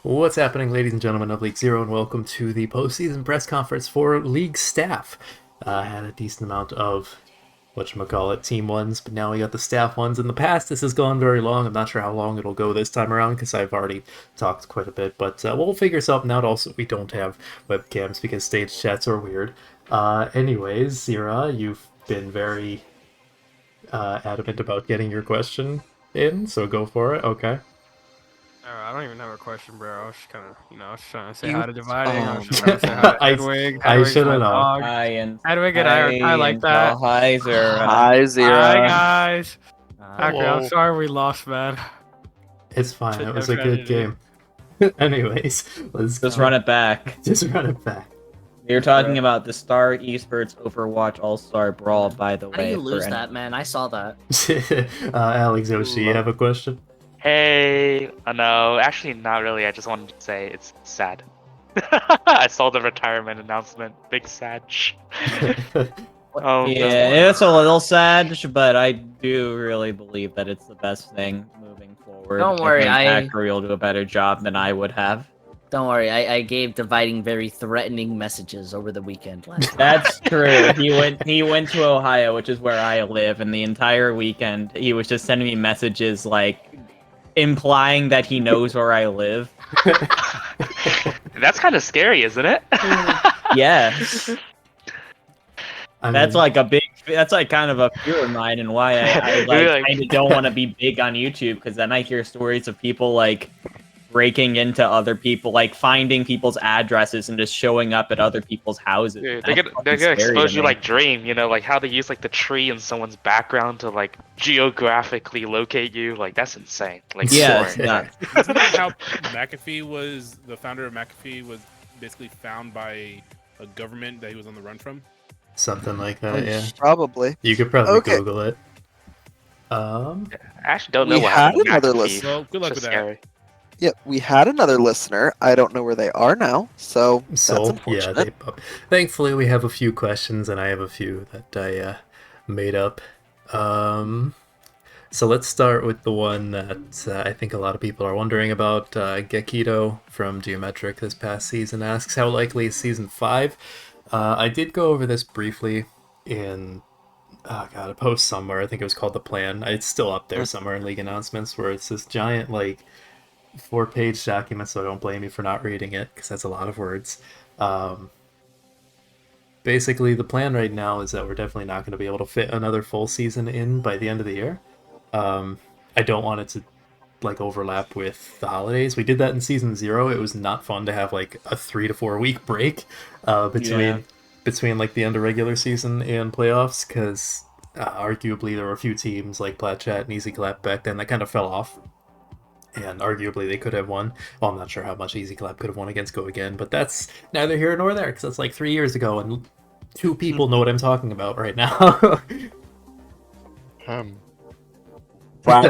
What's happening, ladies and gentlemen of League Zero, and welcome to the postseason press conference for League staff. Had a decent amount of whatchamacallit team ones, but now we got the staff ones. In the past, this has gone very long. I'm not sure how long it'll go this time around because I've already talked quite a bit, but we'll figure something out. Also, we don't have webcams because stage chats are weird. Anyways, Zira, you've been very adamant about getting your question in, so go for it. Okay. I don't even have a question, bro. I was just kind of, I was trying to say You hi to Dividing. I was just um trying to say hi to I, Hedwig. I Hedwig's should my have known. dog. Hi, and Hedwig and I like that. Hi, Zara. Hi, Hi, Zira. guys. Actually, I'm Hello. sorry we lost, man. It's fine. Shit, It no was a good tragedy. game. Anyways, let's Just go. run it back. Just run it back. You're talking about the Star Esports Overwatch All-Star Brawl, by the How do way. you for lose any- that, man? I saw that. Alex Oshie, you have a question? Hey, no, actually not really. I just wanted to say it's sad. I saw the retirement announcement. Big sad. Oh Yeah, it's a little sad, but I do really believe that it's the best thing moving forward. Don't worry, think I- Zachary will do a better job than I would have. Don't worry, I gave Dividing very threatening messages over the weekend last night. That's true. He went to Ohio, which is where I live, and the entire weekend he was just sending me messages like implying that he knows where I live. That's kind of scary, isn't it? Yeah. I That's mean, like a big. That's like kind of a fear of mine, and why I Really? kind of don't want to be big on YouTube, because then I hear stories of people like breaking into other people, like finding people's addresses and just showing up at other people's houses. Dude, That's they're fucking gonna scary expose to you me. like Dream, like how they use like the tree in someone's background to like geographically locate you. Like that's insane. Like Yeah, sorry. it's nuts. Isn't that how McAfee was, the founder of McAfee was basically found by a government that he was on the run from? something like that, yeah. Probably. You could probably Okay. Google it. I actually don't know We what had happened to another McAfee. list. Well, good luck It's with just that. scary. Yeah, we had another listener. I don't know where they are now, so that's So, yeah, unfortunate. thankfully we have a few questions, and I have a few that I made up. So let's start with the one that I think a lot of people are wondering about. Gekito from Geometric this past season asks, how likely is Season 5? I did go over this briefly in a post somewhere. I think it was called The Plan. It's still up there somewhere in League announcements, where it's this giant, like, 4-page document, so don't blame me for not reading it, because that's a lot of words. Basically, the plan right now is that we're definitely not going to be able to fit another full season in by the end of the year. I don't want it to like overlap with the holidays. We did that in Season 0. It was not fun to have like a 3 to 4 week break between Yeah. between like the end of regular season and playoffs, because arguably there were a few teams like Platchat and Easy Clap back then that kind of fell off. And arguably they could have won. Well, I'm not sure how much Easy Clap could have won against Go Again, but that's neither here nor there, because that's like 3 years ago, and two people know what I'm talking about right now.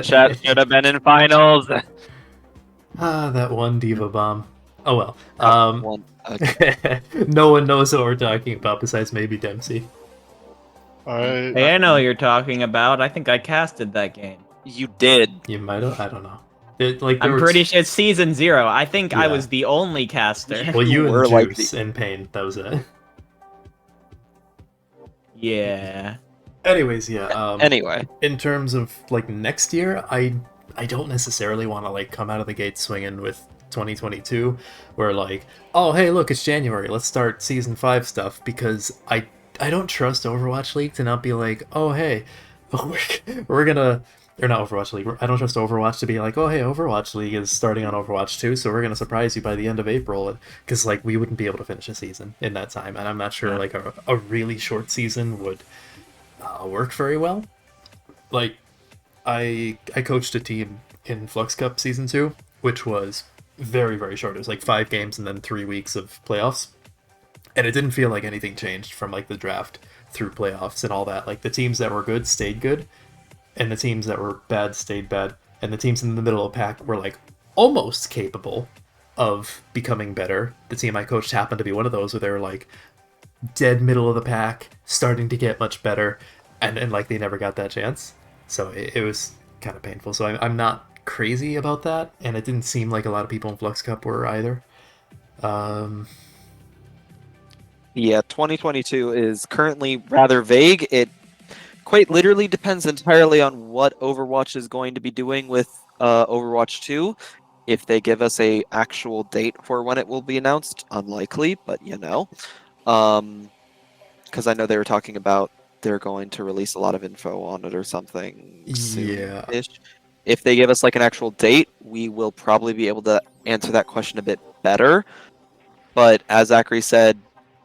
Chat should have been in finals. That one Diva Bomb. Oh well. One- okay. No one knows what we're talking about besides maybe Dempsey. Hey, I know what you're talking about. I think I casted that game. You did. You might have. I don't know. There I'm were pretty sure it's Season 0. I think I Yeah. was the only caster. Well, you were and like Juice and Pain. That was it. Yeah. Anyways, yeah. Anyway, In terms of like next year, I don't necessarily want to like come out of the gate swinging with 2022, where like, oh hey, look, it's January, let's start Season 5 stuff, because I don't trust Overwatch League to not be like, oh hey, we're gonna. Or not Overwatch League. I don't trust Overwatch to be like, oh hey, Overwatch League is starting on Overwatch 2, so we're gonna surprise you by the end of April, because like we wouldn't be able to finish a season in that time, and I'm not sure like a really short season would work very well. Like, I coached a team in Flux Cup Season 2, which was very, very short. It was like 5 games and then 3 weeks of playoffs. And it didn't feel like anything changed from like the draft through playoffs and all that. Like the teams that were good stayed good, and the teams that were bad stayed bad, and the teams in the middle of the pack were like almost capable of becoming better. The team I coached happened to be one of those, where they were like dead middle of the pack, starting to get much better, and like they never got that chance. So it was kind of painful. So I'm not crazy about that, and it didn't seem like a lot of people in Flux Cup were either. Yeah, 2022 is currently rather vague. It quite literally depends entirely on what Overwatch is going to be doing with Overwatch 2. If they give us a actual date for when it will be announced, unlikely, but you know. Because I know they were talking about they're going to release a lot of info on it or something Yeah. soon-ish. If they give us like an actual date, we will probably be able to answer that question a bit better. But as Zachary said,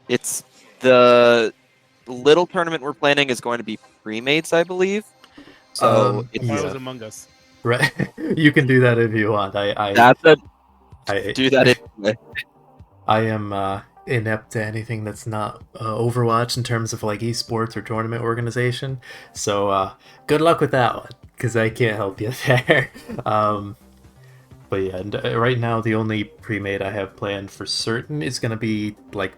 it's the little tournament we're planning is going to be pre-mates, I believe. So I thought it was Yeah. Among Us. Right. You can do that if you want. that's a I do that anyway. I am inept to anything that's not Overwatch in terms of like esports or tournament organization. So good luck with that one, because I can't help you there. But yeah, and, right now the only pre-made I have planned for certain is going to be like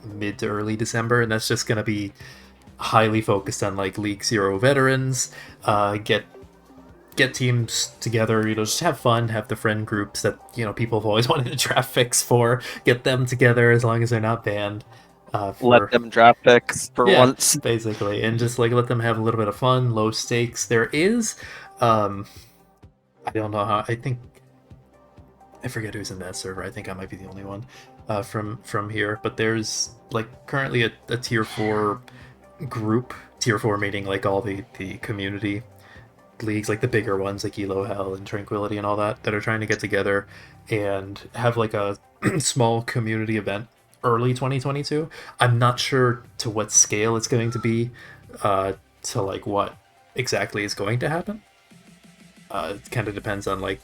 mid to early December, and that's just going to be highly focused on like League Zero veterans, get teams together, just have fun, have the friend groups that people have always wanted to draft picks for, get them together as long as they're not banned. Let them draft picks for Yeah, once. basically, and just like let them have a little bit of fun, low stakes. There is, I don't know how. I forget who's in that server. I think I might be the only one from here. But there's like currently a tier 4 group. Tier 4 meaning like all the community leagues, like the bigger ones like Elo Hell and Tranquility and all that are trying to get together and have like a small community event early 2022. I'm not sure to what scale it's going to be, to like what exactly is going to happen. It kind of depends on like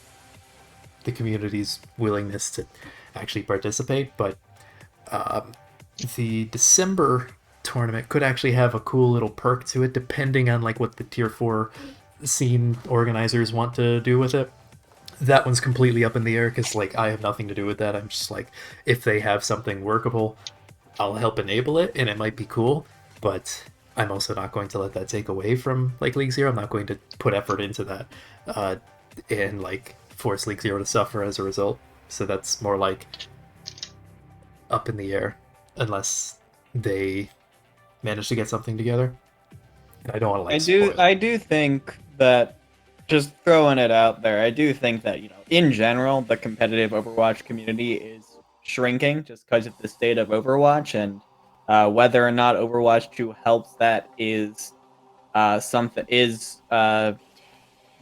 the community's willingness to actually participate, but the December tournament could actually have a cool little perk to it, depending on like what the tier 4 scene organizers want to do with it. That one's completely up in the air, because like I have nothing to do with that. I'm just like, if they have something workable, I'll help enable it, and it might be cool, but I'm also not going to let that take away from like League Zero. I'm not going to put effort into that and like force League Zero to suffer as a result. So that's more like up in the air unless they manage to get something together. And I don't want to like spoil. I do think that, just throwing it out there, I do think that, in general, the competitive Overwatch community is shrinking just because of the state of Overwatch, and whether or not Overwatch 2 helps that is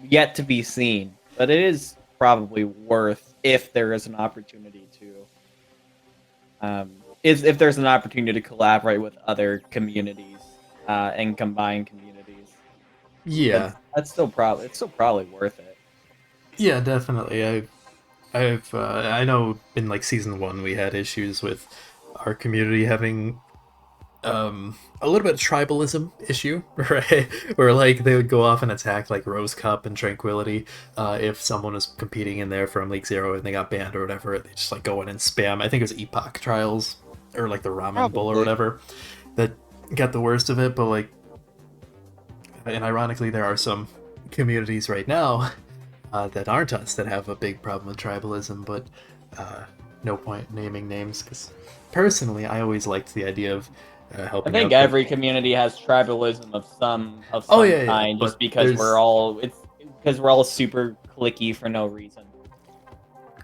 yet to be seen. But it is probably worth, if there is an opportunity to if there's an opportunity to collaborate with other communities and combine communities. Yeah, It's still probably worth it. yeah, definitely. I know in like season 1 we had issues with our community having a little bit of tribalism issue, right? Where like they would go off and attack like Rose Cup and Tranquility if someone was competing in there from League Zero and they got banned or whatever. They just like go in and spam. I think it was Epoch Trials or like the Ramen Bowl or whatever that got the worst of it. But like, and ironically, there are some communities right now that aren't us that have a big problem with tribalism, but no point naming names, because personally I always liked the idea of helping I think out every community has tribalism of some yeah, kind, but just because there's- we're all super clicky for no reason.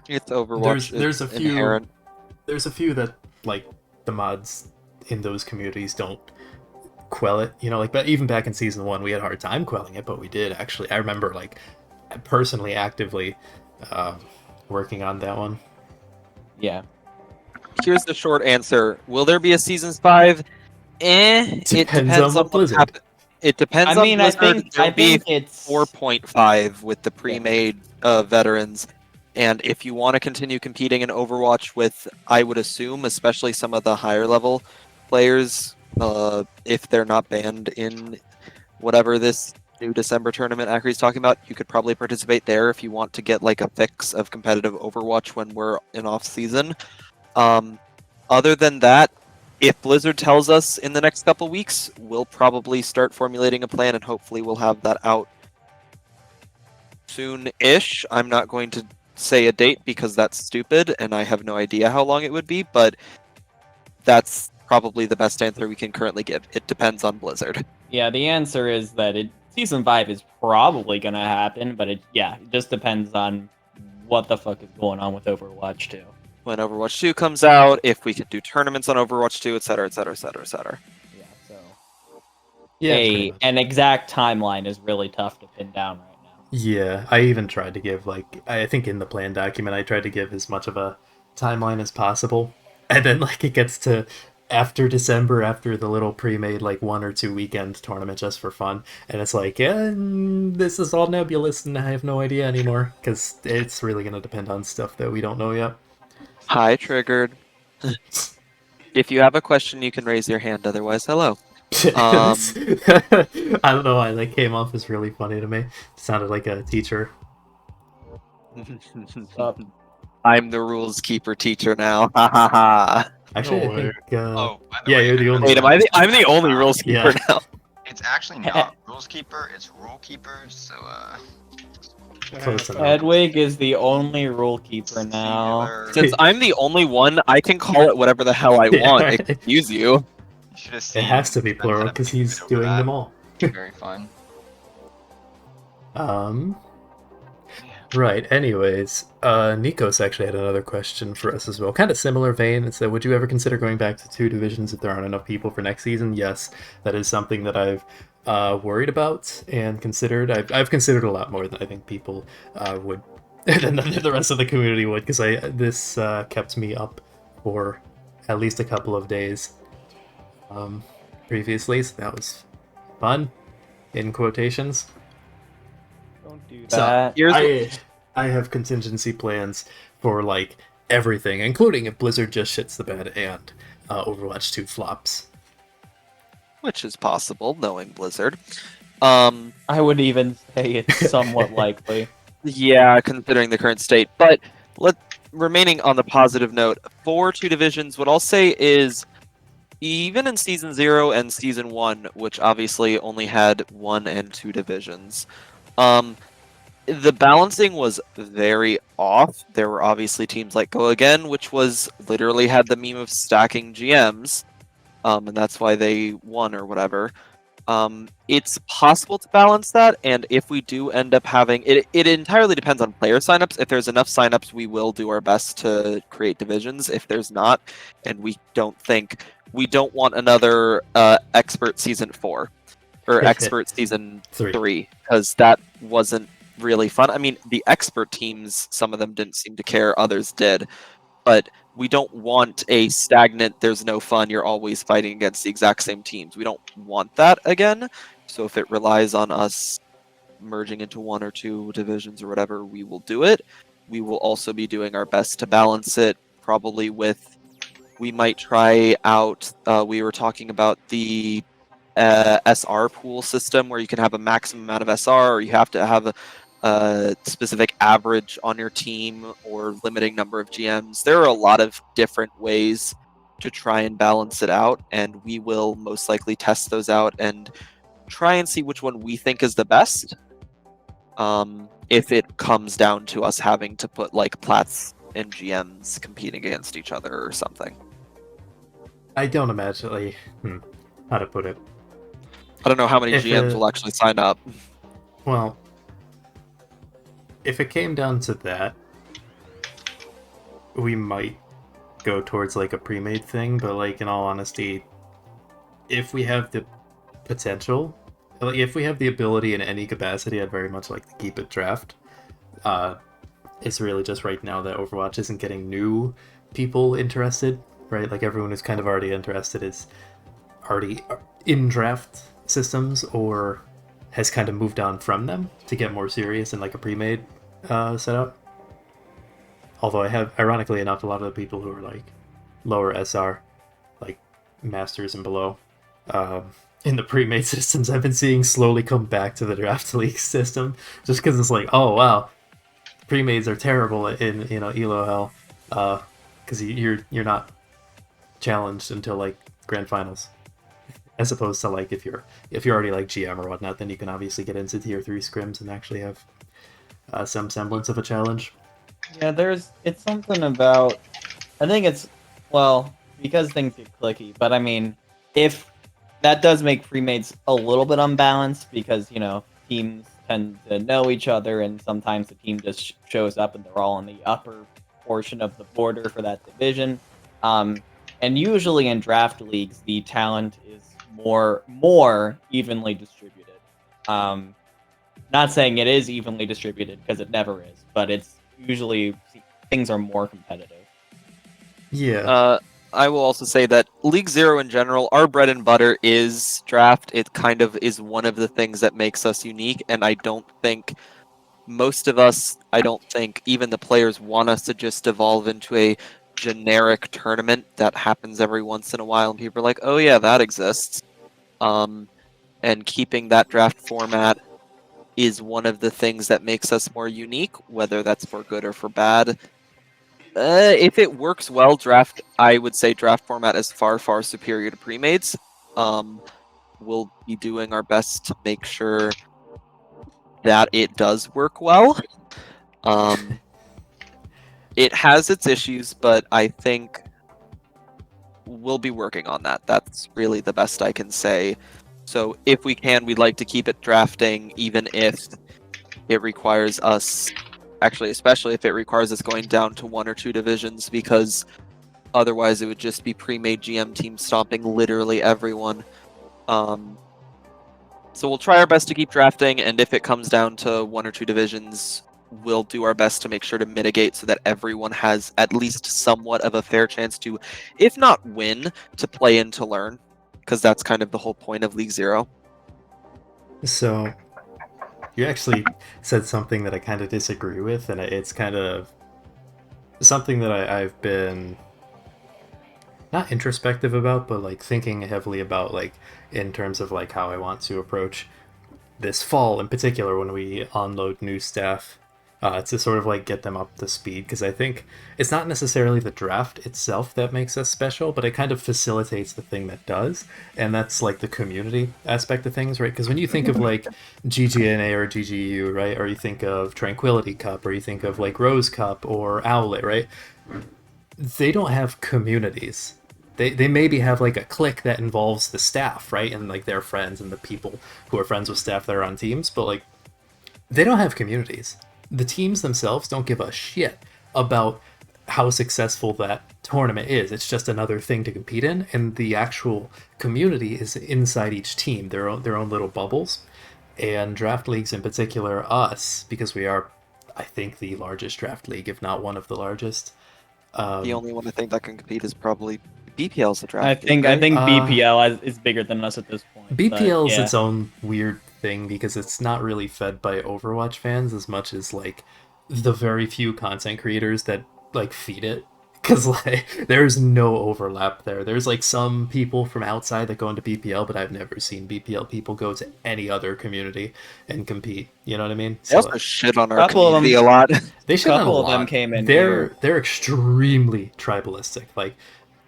It's Overwatch. There's a it's few inherent. there's a few that like the mods in those communities don't quell it, like, but even back in season 1 we had a hard time quelling it, but we did actually. I remember like personally actively working on that one. Yeah. Here's the short answer. Will there be a season 5? It depends on on what what Blizzard. happens. It depends I mean, on I Blizzard. There'll think be it's 4.5 with the pre-made veterans. And if you want to continue competing in Overwatch with, I would assume, especially some of the higher level players, if they're not banned in whatever this new December tournament Akrie's talking about, you could probably participate there if you want to get like a fix of competitive Overwatch when we're in off season. Other than that, if Blizzard tells us in the next couple weeks, we'll probably start formulating a plan, and hopefully we'll have that out soon-ish. I'm not going to say a date because that's stupid, and I have no idea how long it would be, but that's probably the best answer we can currently give. It depends on Blizzard. Yeah, the answer is that season 5 is probably gonna happen, but it just depends on what the fuck is going on with Overwatch 2. When Overwatch 2 comes out, if we can do tournaments on Overwatch 2, etc., etc., etc., etc. Yeah, so Yeah, pretty much. an exact timeline is really tough to pin down right now. Yeah, I even tried to give, like, I think in the plan document, I tried to give as much of a timeline as possible. And then, like, it gets to after December, after the little pre-made, like, 1 or 2 weekend tournament just for fun. And it's like, yeah, this is all nebulous and I have no idea anymore. Because it's really going to depend on stuff that we don't know yet. Hi, Triggered. If you have a question, you can raise your hand. Otherwise, hello. I don't know why that came off as really funny to me. It sounded like a teacher. Up. I'm the rules keeper teacher now. Ha ha ha. Actually, No I way. think. Oh, by the Yeah, way, you're the only. Wait, I'm the only rules keeper Yeah. now. It's actually not rules keeper, it's rule keeper. So Close enough. Hedwig is the only rule keeper now. singular. Since I'm the only one, I can call it whatever the hell I Yeah, want. right. Excuse you. You should have seen. It has to be Ben plural had a because big he's fit over doing that. them all. Very fun. Right. Anyways, Nikos actually had another question for us as well. Kind of similar vein. It said, would you ever consider going back to 2 divisions if there aren't enough people for next season? Yes, that is something that I've worried about and considered. I've considered a lot more than I think people would, than the rest of the community would, because this kept me up for at least a couple of days previously, so that was fun, in quotations. Don't do So, that. Here's I have contingency plans for like everything, including if Blizzard just shits the bed and Overwatch 2 flops. which is possible, knowing Blizzard. I would even say it's somewhat likely. Yeah, considering the current state. But remaining on the positive note, for 2 divisions, what I'll say is even in Season 0 and Season 1, which obviously only had 1 and 2 divisions, the balancing was very off. There were obviously teams like Go Again, which was literally had the meme of stacking GMs, and that's why they won or whatever. It's possible to balance that, and if we do end up having it, it entirely depends on player signups. If there's enough signups, we will do our best to create divisions. If there's not, and we don't want another expert season 4 or expert season 3 because that wasn't really fun. I mean, the expert teams, some of them didn't seem to care, others did, but we don't want a stagnant, there's no fun, you're always fighting against the exact same teams. We don't want that again. So if it relies on us merging into 1 or 2 divisions or whatever, we will do it. We will also be doing our best to balance it, probably with, we might try out, we were talking about the SR pool system where you can have a maximum amount of SR, or you have to have a specific average on your team, or limiting number of GMs. There are a lot of different ways to try and balance it out, and we will most likely test those out and try and see which one we think is the best. If it comes down to us having to put like plats and GMs competing against each other or something. I don't imagine, like, how to put it. I don't know how many If, GMs will actually sign up. Well, if it came down to that, we might go towards like a pre-made thing, but like in all honesty, if we have the potential, like if we have the ability in any capacity, I'd very much like to keep it draft. It's really just right now that Overwatch isn't getting new people interested, right? Like everyone who's kind of already interested is already in draft systems or has kind of moved on from them to get more serious in like a pre-made setup. Although I have, ironically enough, a lot of the people who are like lower SR, like masters and below, in the pre-made systems, I've been seeing slowly come back to the draft league system, just because it's like, oh wow, pre-mades are terrible in Elo hell, because you're not challenged until like grand finals, as opposed to like if you're already like GM or whatnot, then you can obviously get into tier 3 scrims and actually have some semblance of a challenge. Yeah, it's something about, I think it's, well, because things get clicky, but I mean, if that does make premates a little bit unbalanced because, teams tend to know each other and sometimes the team just shows up and they're all in the upper portion of the border for that division. And usually in draft leagues, the talent is more evenly distributed. Not saying it is evenly distributed because it never is, but it's usually things are more competitive. Yeah. I will also say that League Zero in general, our bread and butter is draft. It kind of is one of the things that makes us unique, and I don't think most of us, I don't think even the players want us to just evolve into a generic tournament that happens every once in a while, and people are like, oh yeah, that exists. And keeping that draft format is one of the things that makes us more unique, whether that's for good or for bad. If it works well, I would say draft format is far superior to premades. We'll be doing our best to make sure that it does work well. It has its issues, but I think we'll be working on that. That's really the best I can say. So if we can, we'd like to keep it drafting, even if it requires us, actually, especially if it requires us going down to 1 or 2 divisions, because otherwise it would just be pre-made GM teams stomping literally everyone. So we'll try our best to keep drafting, and if it comes down to 1 or 2 divisions, we'll do our best to make sure to mitigate so that everyone has at least somewhat of a fair chance to, if not win, to play in to learn, because that's kind of the whole point of League Zero. So, you actually said something that I kind of disagree with, and it's kind of something that I've been not introspective about, but like thinking heavily about, like in terms of like how I want to approach this fall in particular when we onload new staff, to sort of like get them up to speed, because I think it's not necessarily the draft itself that makes us special, but it kind of facilitates the thing that does, and that's like the community aspect of things, right? Because when you think of like GGNA or GGU, right, or you think of Tranquility Cup, or you think of like Rose Cup or Owlet, right, they don't have communities. They maybe have like a clique that involves the staff, right, and like their friends and the people who are friends with staff that are on teams, but like they don't have communities. The teams themselves don't give a shit about how successful that tournament is. It's just another thing to compete in, and the actual community is inside each team, their own little bubbles. And draft leagues in particular, us, because we are, I think, the largest draft league, if not one of the largest. The only one I think that can compete is probably BPL's the draft. I think BPL is bigger than us at this point. BPL is yeah. its own weird thing because it's not really fed by Overwatch fans as much as like the very few content creators that like feed it. Because like there's no overlap there. There's like some people from outside that go into BPL, but I've never seen BPL people go to any other community and compete. You know what I mean? They also shit on our Couple of community them- a lot. They shit on a couple of lot. them came in They're here. extremely tribalistic. Like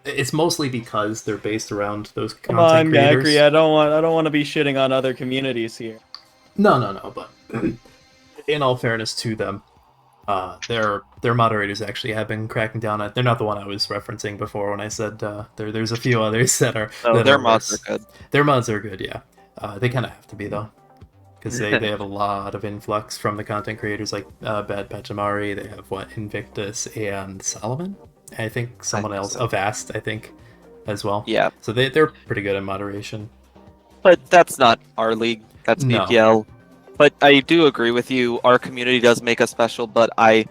it's mostly because they're based around those Come content on, creators. Gakri, I don't want to be shitting on other communities here. No, but in all fairness to them, their moderators actually have been cracking down at. They're not the one I was referencing before when I said there's a few others that are. No, that their are mods worse. are good. Their mods are good, yeah. They kind of have to be though, because they have a lot of influx from the content creators like Bad Pachamari. They have Invictus and Solomon. I think someone else, so. Avast, I think, as well. Yeah, So they're pretty good at moderation. but that's not our league. That's No. BPL. But I do agree with you. Our community does make us special, but I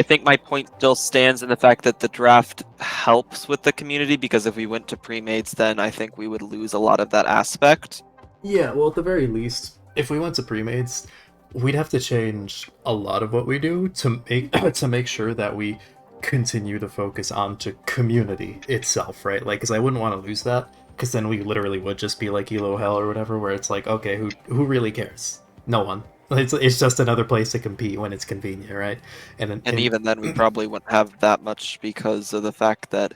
think my point still stands in the fact that the draft helps with the community, because if we went to pre-mades, then I think we would lose a lot of that aspect. Yeah, well, at the very least, if we went to pre-mades, we'd have to change a lot of what we do to make to make sure that we continue to focus on to community itself, right? Like, because I wouldn't want to lose that, because then we literally would just be like Elo Hell or whatever, where it's like, okay, who really cares? No one. It's just another place to compete when it's convenient, right? And even then, we probably wouldn't have that much because of the fact that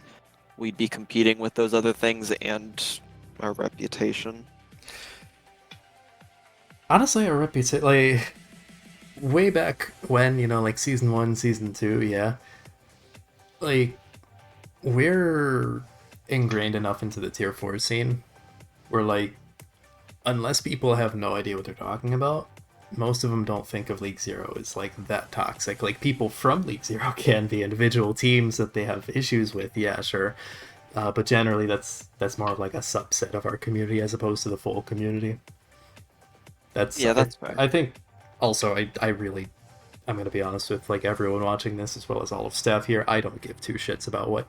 we'd be competing with those other things and our reputation. honestly, our reputation, like, way back when, like season 1, season 2, yeah, like we're ingrained enough into the tier 4 scene where, like, unless people have no idea what they're talking about, most of them don't think of League Zero as like that toxic. Like, people from League Zero can be individual teams that they have issues with, yeah, sure, but generally that's more of like a subset of our community as opposed to the full community. That's fair. I think also I'm gonna be honest with like everyone watching this as well as all of staff here. I don't give two shits about what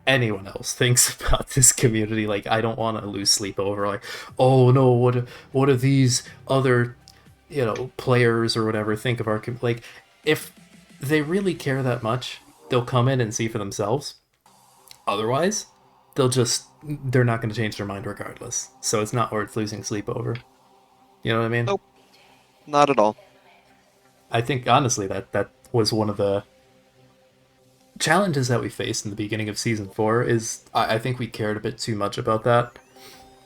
anyone else thinks about this community. Like, I don't want to lose sleep over like, oh no, what do these other players or whatever think of our like. If they really care that much, they'll come in and see for themselves. Otherwise, they're not going to change their mind regardless. So it's not worth losing sleep over. You know what I mean? Nope. Not at all. I think honestly that was one of the challenges that we faced in the beginning of season 4. Is I think we cared a bit too much about that,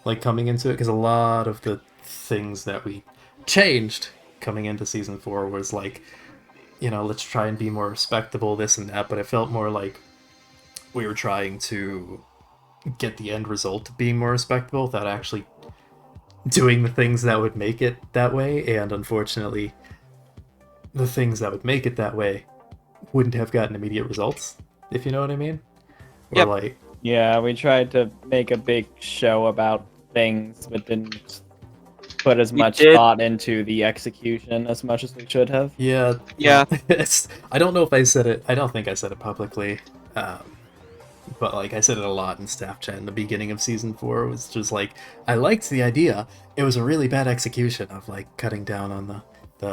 like, coming into it, because a lot of the things that we changed coming into season 4 was like, let's try and be more respectable, this and that, but it felt more like we were trying to get the end result of being more respectable without actually doing the things that would make it that way. And unfortunately, the things that would make it that way wouldn't have gotten immediate results, if you know what I mean. Or Yep. like, Yeah, we tried to make a big show about things, but didn't put as We much did. thought into the execution as much as we should have. yeah, Yeah. I don't know if I said it. I don't think I said it publicly, but like I said it a lot in staff chat in the beginning of season 4. It was just like, I liked the idea. It was a really bad execution of like cutting down on the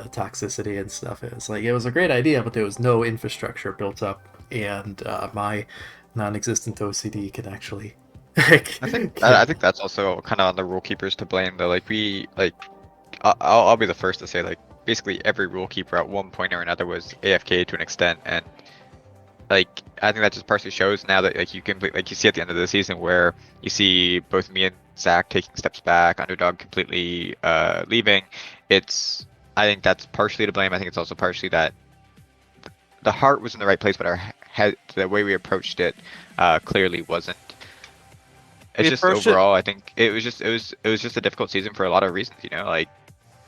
toxicity and stuff. It was like, it was a great idea, but there was no infrastructure built up, and my non-existent OCD can actually. I think that's also kind of on the rule keepers to blame, though. Like, I'll be the first to say, like, basically every rule keeper at one point or another was AFK to an extent, and like, I think that just partially shows now that like you see at the end of the season where you see both me and Zach taking steps back, Underdog completely leaving. I think that's partially to blame. I think it's also partially that the heart was in the right place, but our head, the way we approached it, clearly wasn't. It's just overall, I think it was just a difficult season for a lot of reasons. Like,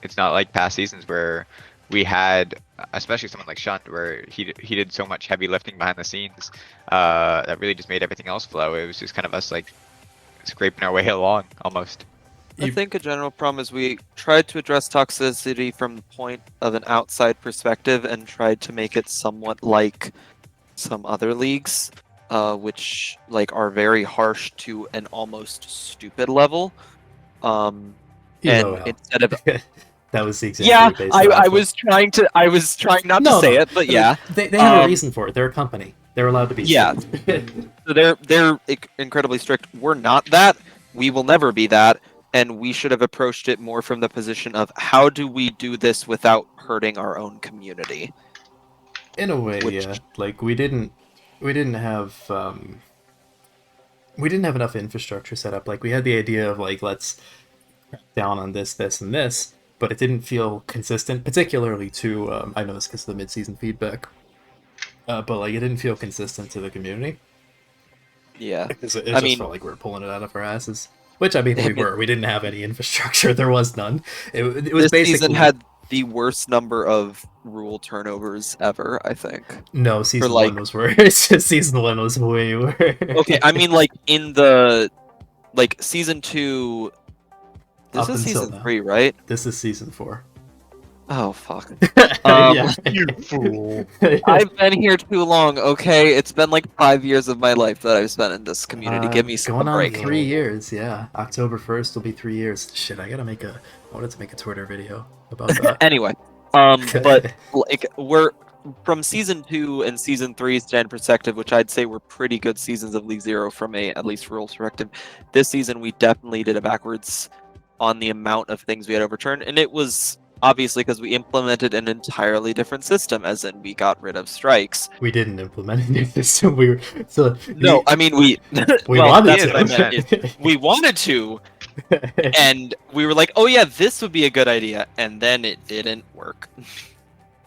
it's not like past seasons where we had, especially someone like Shunt, where he did so much heavy lifting behind the scenes that really just made everything else flow. It was just kind of us like scraping our way along almost. I think a general problem is we tried to address toxicity from the point of an outside perspective and tried to make it somewhat like some other leagues, which like are very harsh to an almost stupid level. And instead of that was the example. yeah, we based I off was trying not to say it, but yeah, they have a reason for it. They're a company. They're allowed to be. Yeah. So they're incredibly strict. We're not that. We will never be that. And we should have approached it more from the position of how do we do this without hurting our own community? In a way, yeah. Like, we didn't have enough infrastructure set up. Like, we had the idea of like, let's crack down on this, and this, but it didn't feel consistent, particularly to I know this because of the mid-season feedback, but like it didn't feel consistent to the community. Yeah, Because it just felt like we were pulling it out of our asses. Which, I mean, we were. We didn't have any infrastructure. There was none. It was this basically... season had the worst number of rule turnovers ever, I think. No, season 1 was worse. Season 1 was way worse. Okay, I mean, like, in the... Like, season 2... This is season 3, right? This is season 4. Oh, fuck. Yeah. You fool. I've been here too long, okay? It's been like 5 years of my life that I've spent in this community. Give me some going on break. 3 years, yeah. October 1st will be 3 years. Shit, I wanted to make a Twitter video about that. Anyway, but like we're from season 2 and season 3 stand perspective, which I'd say were pretty good seasons of League Zero from a at least rules perspective. This season we definitely did it backwards on the amount of things we had overturned, and it was obviously because we implemented an entirely different system, as in we got rid of strikes. We didn't implement a new system. I mean we we wanted to, and we were like, oh yeah, this would be a good idea, and then it didn't work.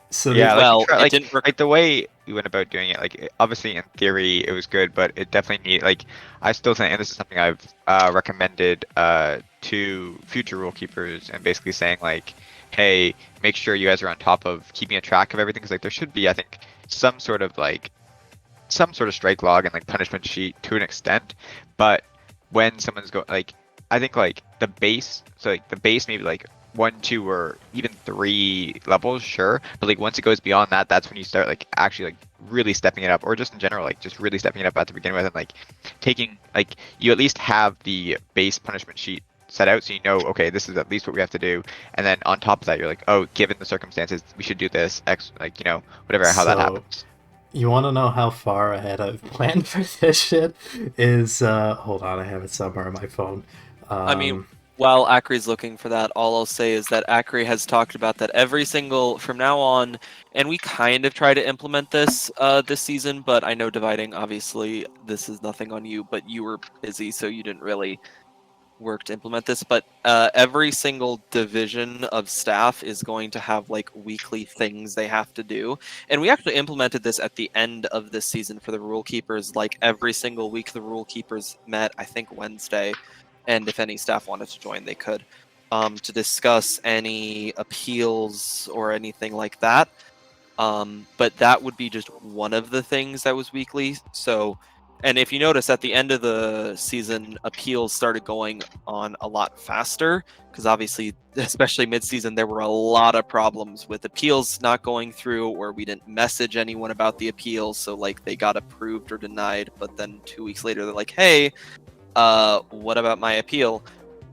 So Yeah, they- like, Well, try, it like, didn't work. like the way we went about doing it, like obviously in theory it was good, but it definitely need like I still think, and this is something I've recommended to future rule keepers, and basically saying like, hey, make sure you guys are on top of keeping a track of everything, because like there should be, I think, some sort of strike log and like punishment sheet to an extent, but when someone's like, I think like the base, so like the base maybe like 1, 2, or even 3 levels, sure, but like once it goes beyond that, that's when you start like actually like really stepping it up, or just in general like just really stepping it up at the beginning with, and like taking, like, you at least have the base punishment sheet set out, so you know, okay, this is at least what we have to do, and then on top of that you're like, oh, given the circumstances we should do this X, like, you know, whatever, how that So- happens. You want to know how far ahead I've planned for this shit? Is hold on, I have it somewhere on my phone. I mean, while Acre's looking for that, all I'll say is that Acre has talked about that every single from now on, and we kind of try to implement this this season, but I know Dividing, obviously this is nothing on you, but you were busy, so you didn't really work to implement this, but every single division of staff is going to have like weekly things they have to do, and we actually implemented this at the end of this season for the rule keepers. Like every single week the rule keepers met, I think Wednesday, and if any staff wanted to join they could, to discuss any appeals or anything like that, but that would be just one of the things that was weekly. So, and if you notice at the end of the season, appeals started going on a lot faster, because obviously, especially mid-season, there were a lot of problems with appeals not going through, or we didn't message anyone about the appeals, so like they got approved or denied, but then 2 weeks later they're like, hey, what about my appeal?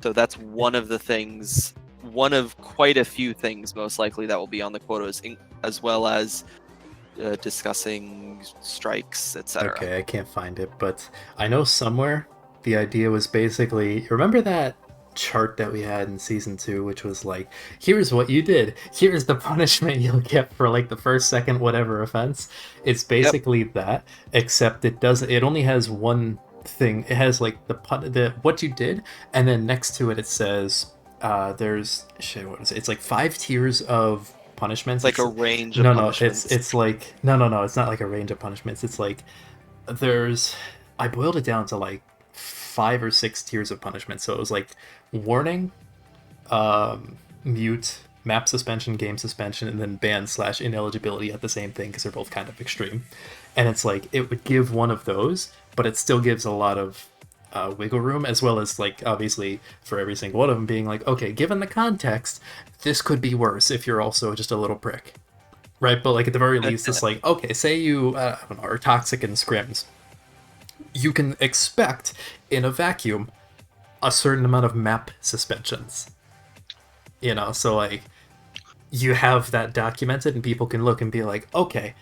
So that's one of the things, one of quite a few things most likely that will be on the quotas, as well as discussing strikes, etc. Okay, I can't find it, but I know somewhere the idea was basically, remember that chart that we had in season 2, which was like, here's what you did, here's the punishment you'll get for like the first, second, whatever offense. It's basically that, except it only has one thing. It has like the what you did, and then next to it it says there's shit, what is it? It's like 5 tiers of punishments. Like It's a range of no, punishments. it's like no, it's not like a range of punishments. It's like I boiled it down to like 5 or 6 tiers of punishment. So it was like warning, mute, map suspension, game suspension, and then ban / ineligibility at the same thing, because they're both kind of extreme. And it's like it would give one of those, but it still gives a lot of wiggle room, as well as like obviously for every single one of them being like, okay, given the context, this could be worse if you're also just a little prick, right? But like at the very least, it's like, okay, say you I don't know, are toxic in scrims, you can expect in a vacuum a certain amount of map suspensions, you know. So like you have that documented, and people can look and be like, okay,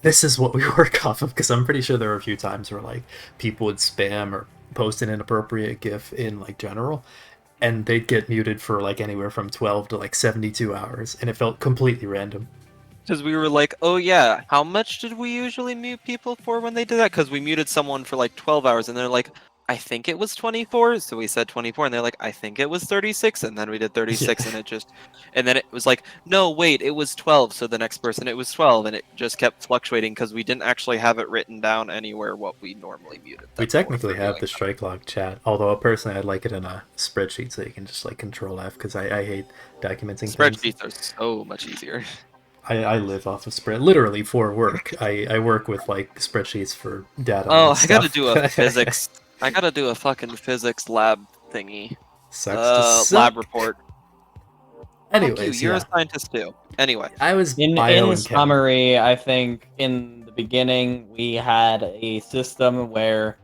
this is what we work off of. Because I'm pretty sure there were a few times where like people would spam or post an inappropriate GIF in like general, and they'd get muted for like anywhere from 12 to like 72 hours, and it felt completely random. Because we were like, oh yeah, how much did we usually mute people for when they did that? Because we muted someone for like 12 hours, and they're like, I think it was 24. So we said 24, and they're like, I think it was 36, and then we did 36, Yeah. and then it was like, no, wait, it was 12. So the next person, it was 12, and it just kept fluctuating because we didn't actually have it written down anywhere what we normally muted. We them technically for have doing the strike log chat, although personally I'd like it in a spreadsheet so you can just like control F, because I hate documenting things. Spreadsheets are so much easier. I live off of spread, literally for work. I work with like spreadsheets for data. Oh, and I gotta stuff. do a physics. I gotta do a fucking physics lab thingy. Sucks to suck. Lab report. Fuck you, Anyways, you're yeah. a scientist too. Anyway, I was In bio and chem. summary, I think in the beginning we had a system where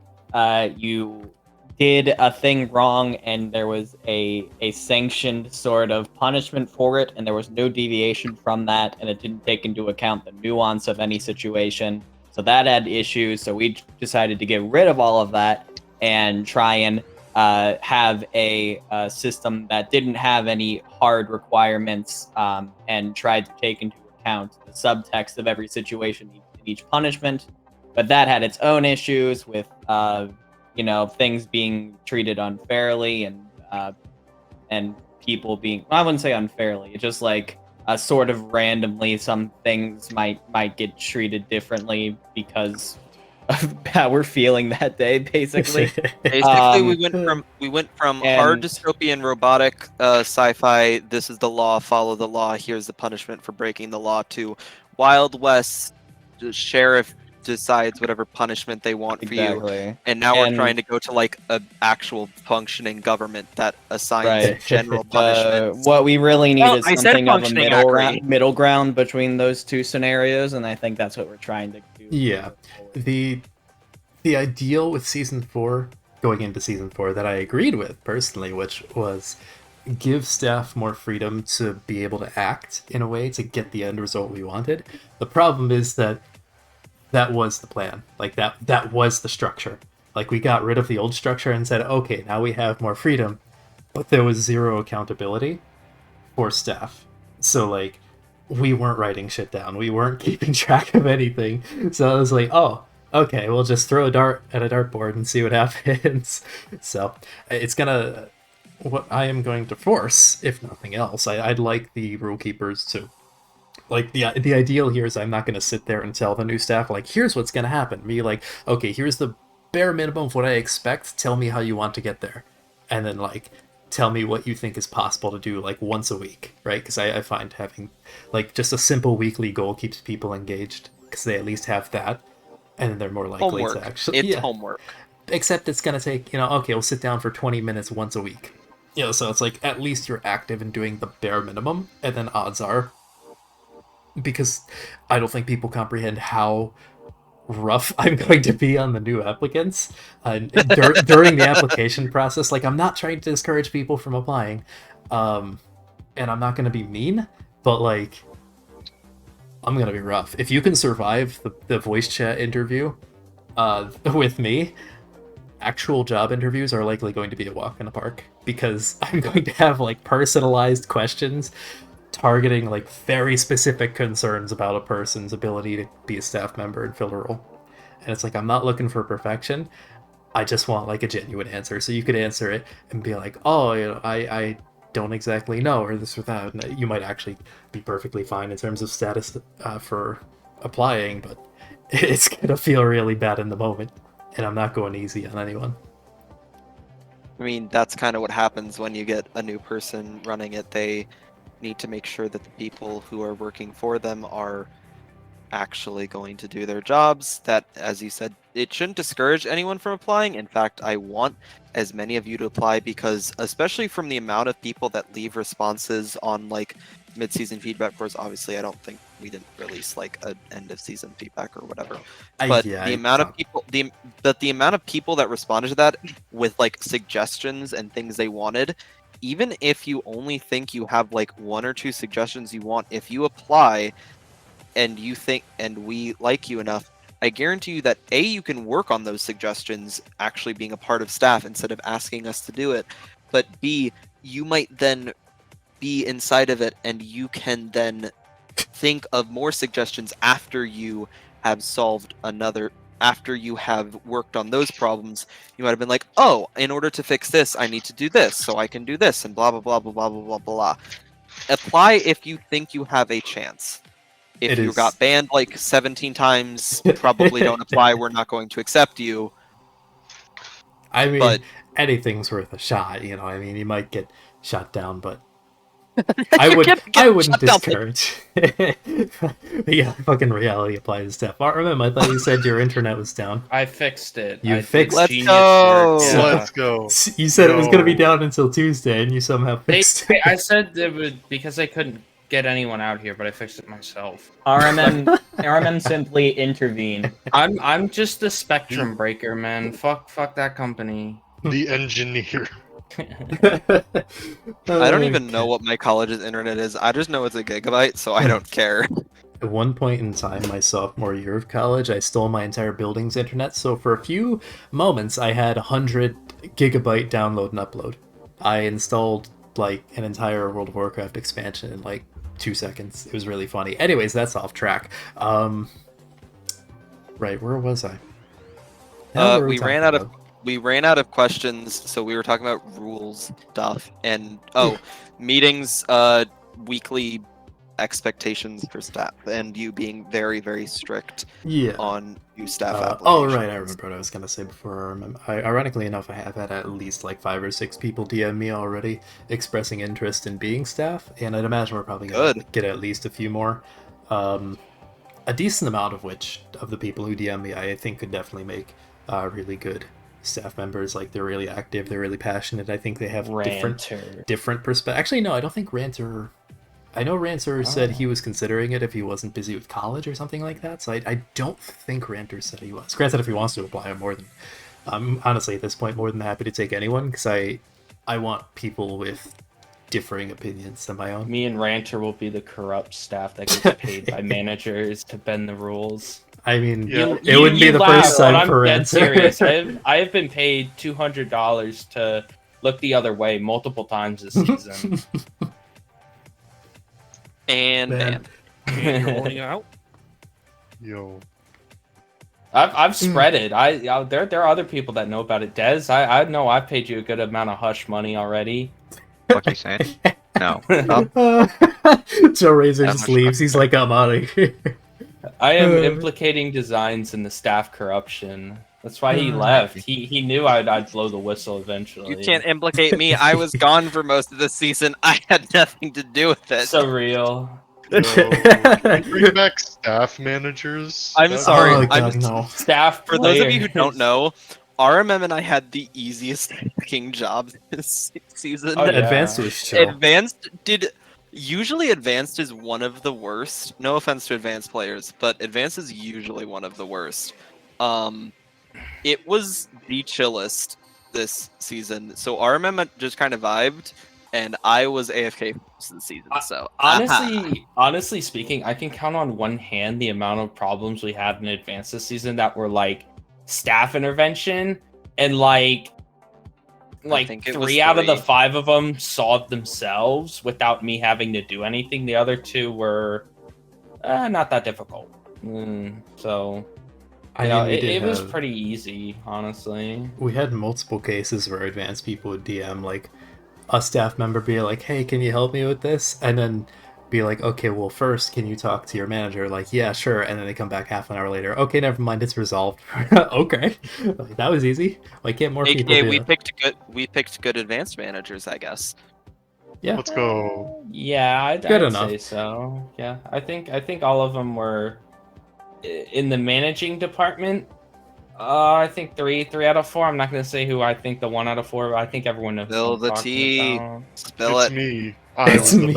you did a thing wrong and there was a sanctioned sort of punishment for it, and there was no deviation from that, and it didn't take into account the nuance of any situation. So that had issues, so we decided to get rid of all of that and try and have a system that didn't have any hard requirements, and tried to take into account the subtext of every situation in each punishment. But that had its own issues with, things being treated unfairly and people being, I wouldn't say unfairly, it's just like sort of randomly some things might get treated differently because of how we're feeling that day, basically. Basically, we Um, went from hard and- dystopian robotic sci-fi. This is the law. Follow the law. Here's the punishment for breaking the law. To Wild West, the sheriff decides whatever punishment they want for you. Exactly. And now we're And- trying to go to like a actual functioning government that assigns Right. general punishments. What we really need Well, is I said something of a functioning, Akari. middle ground between those two scenarios, and I think that's what we're trying to do. Yeah. The ideal with season 4, going into season 4, that I agreed with personally, which was give staff more freedom to be able to act in a way to get the end result we wanted. The problem is that was the plan. Like that was the structure. Like we got rid of the old structure and said, okay, now we have more freedom, but there was zero accountability for staff. So like we weren't writing shit down. We weren't keeping track of anything. So I was like, oh, okay, we'll just throw a dart at a dartboard and see what happens. So it's gonna, what I am going to force, if nothing else, I'd like the rule keepers to, like the ideal here is I'm not going to sit there and tell the new staff like, here's what's going to happen. Be like, okay, here's the bare minimum of what I expect. Tell me how you want to get there, and then like tell me what you think is possible to do like once a week, right? Because I find having like just a simple weekly goal keeps people engaged because they at least have that, and then they're more likely Homework. to actually. It's yeah. homework. Except it's gonna take, okay, we'll sit down for 20 minutes once a week. So it's like at least you're active and doing the bare minimum, and then odds are, because I don't think people comprehend how rough I'm going to be on the new applicants during the application process. Like I'm not trying to discourage people from applying, and I'm not going to be mean, but like I'm going to be rough. If you can survive the voice chat interview with me, actual job interviews are likely going to be a walk in the park, because I'm going to have like personalized questions targeting like very specific concerns about a person's ability to be a staff member and fill a role. And it's like, I'm not looking for perfection. I just want like a genuine answer. So you could answer it and be like, oh, I don't exactly know, or this or that. And you might actually be perfectly fine in terms of status for applying, but it's gonna feel really bad in the moment. And I'm not going easy on anyone. I mean, that's kind of what happens when you get a new person running it. They need to make sure that the people who are working for them are actually going to do their jobs. That, as you said, it shouldn't discourage anyone from applying. In fact, I want as many of you to apply, because especially from the amount of people that leave responses on like mid-season feedback, of course, obviously I don't think we didn't release like an end of season feedback or whatever, but the amount of people the amount of people that responded to that with like suggestions and things they wanted, even if you only think you have like 1 or 2 suggestions you want, if you apply and you think and we like you enough, I guarantee you that A, you can work on those suggestions actually being a part of staff instead of asking us to do it, but B, you might then be inside of it and you can then think of more suggestions after you have solved after you have worked on those problems. You might have been like, oh, in order to fix this, I need to do this, so I can do this, and blah, blah, blah, blah, blah, blah, blah, blah. Apply if you think you have a chance. If you got banned like 17 times, probably don't apply. We're not going to accept you. I mean, but anything's worth a shot, I mean, you might get shot down, but I wouldn't discourage. Yeah, fucking reality applies to stuff. I thought you said your internet was down. I fixed it. You fixed Let's genius go. work, yeah. Let's go. You said it was going to be down until Tuesday, and you somehow fixed it. I said it would because I couldn't get anyone out here, but I fixed it myself. RMM simply intervened. I'm just the spectrum breaker, man. Fuck that company. The engineer. I don't even know what my college's internet is. I just know it's a gigabyte, so I don't care. At one point in time, my sophomore year of college, I stole my entire building's internet, so for a few moments, I had 100 gigabyte download and upload. I installed, like, an entire World of Warcraft expansion in, like, 2 seconds. It was really funny. Anyways, that's off track. Right, where was I? We ran out of questions, so we were talking about rules stuff and meetings, weekly expectations for staff and you being very, very strict Yeah. on new staff applications. Oh, right, I remember what I was going to say before. Ironically enough, I have had at least like 5 or 6 people DM me already expressing interest in being staff, and I'd imagine we're probably going to get at least a few more. A decent amount of which, of the people who DM me, I think could definitely make really good staff members. Like, they're really active, they're really passionate. I think they have different perspectives. Actually, no, I don't think Ranter... I know Ranter said he was considering it if he wasn't busy with college or something like that, so I don't think Ranter said he was. Granted, if he wants to apply, I'm honestly at this point more than happy to take anyone, because I want people with differing opinions than my own. Me and Ranter will be the corrupt staff that gets paid by managers to bend the rules. I mean, it wouldn't be the first time for Ranter. Ranter. Serious. I have been paid $200 to look the other way multiple times this season. And Man, you're rolling out. Yo, I've spread it. There are other people that know about it. Dez, I know I've paid you a good amount of hush money already. What you saying? No. Joe Razor just leaves. He's like, I'm out of here. I am implicating designs in the staff corruption. That's why he left. He knew I'd blow the whistle eventually. You can't implicate me. I was gone for most of the season. I had nothing to do with it. So real. bring back staff managers. I'm sorry. Oh, I'm God, no. Staff. For those of you who players. don't know, RMM and I had the easiest fucking job this season. Oh, yeah. Advanced was chill. Usually Advanced is one of the worst. No offense to Advanced players, but Advanced is usually one of the worst. It was the chillest this season. So RMM just kind of vibed, and I was AFK most of the season. So honestly speaking, I can count on one hand the amount of problems we had in Advanced this season that were like staff intervention, and like think it was 3 out of the three. 5 of them solved themselves without me having to do anything. The other 2 were not that difficult. So it was pretty easy, honestly. We had multiple cases where advanced people would DM like a staff member be like, hey, can you help me with this? And then be like, okay, well, first, can you talk to your manager? Like, yeah, sure. And then they come back half an hour later. Okay, never mind, it's resolved. Okay, like, that was easy. Why can't more people do we that? picked good advanced managers, I guess. Yeah. Let's go. Yeah, I'd enough. say so. Yeah, I think all of them were in the managing department. I think 3 out of 4. I'm not gonna say who I think the 1 out of 4. But I think everyone knows. Spill who I'm the talking tea. about. Spill It's it. me. It's me.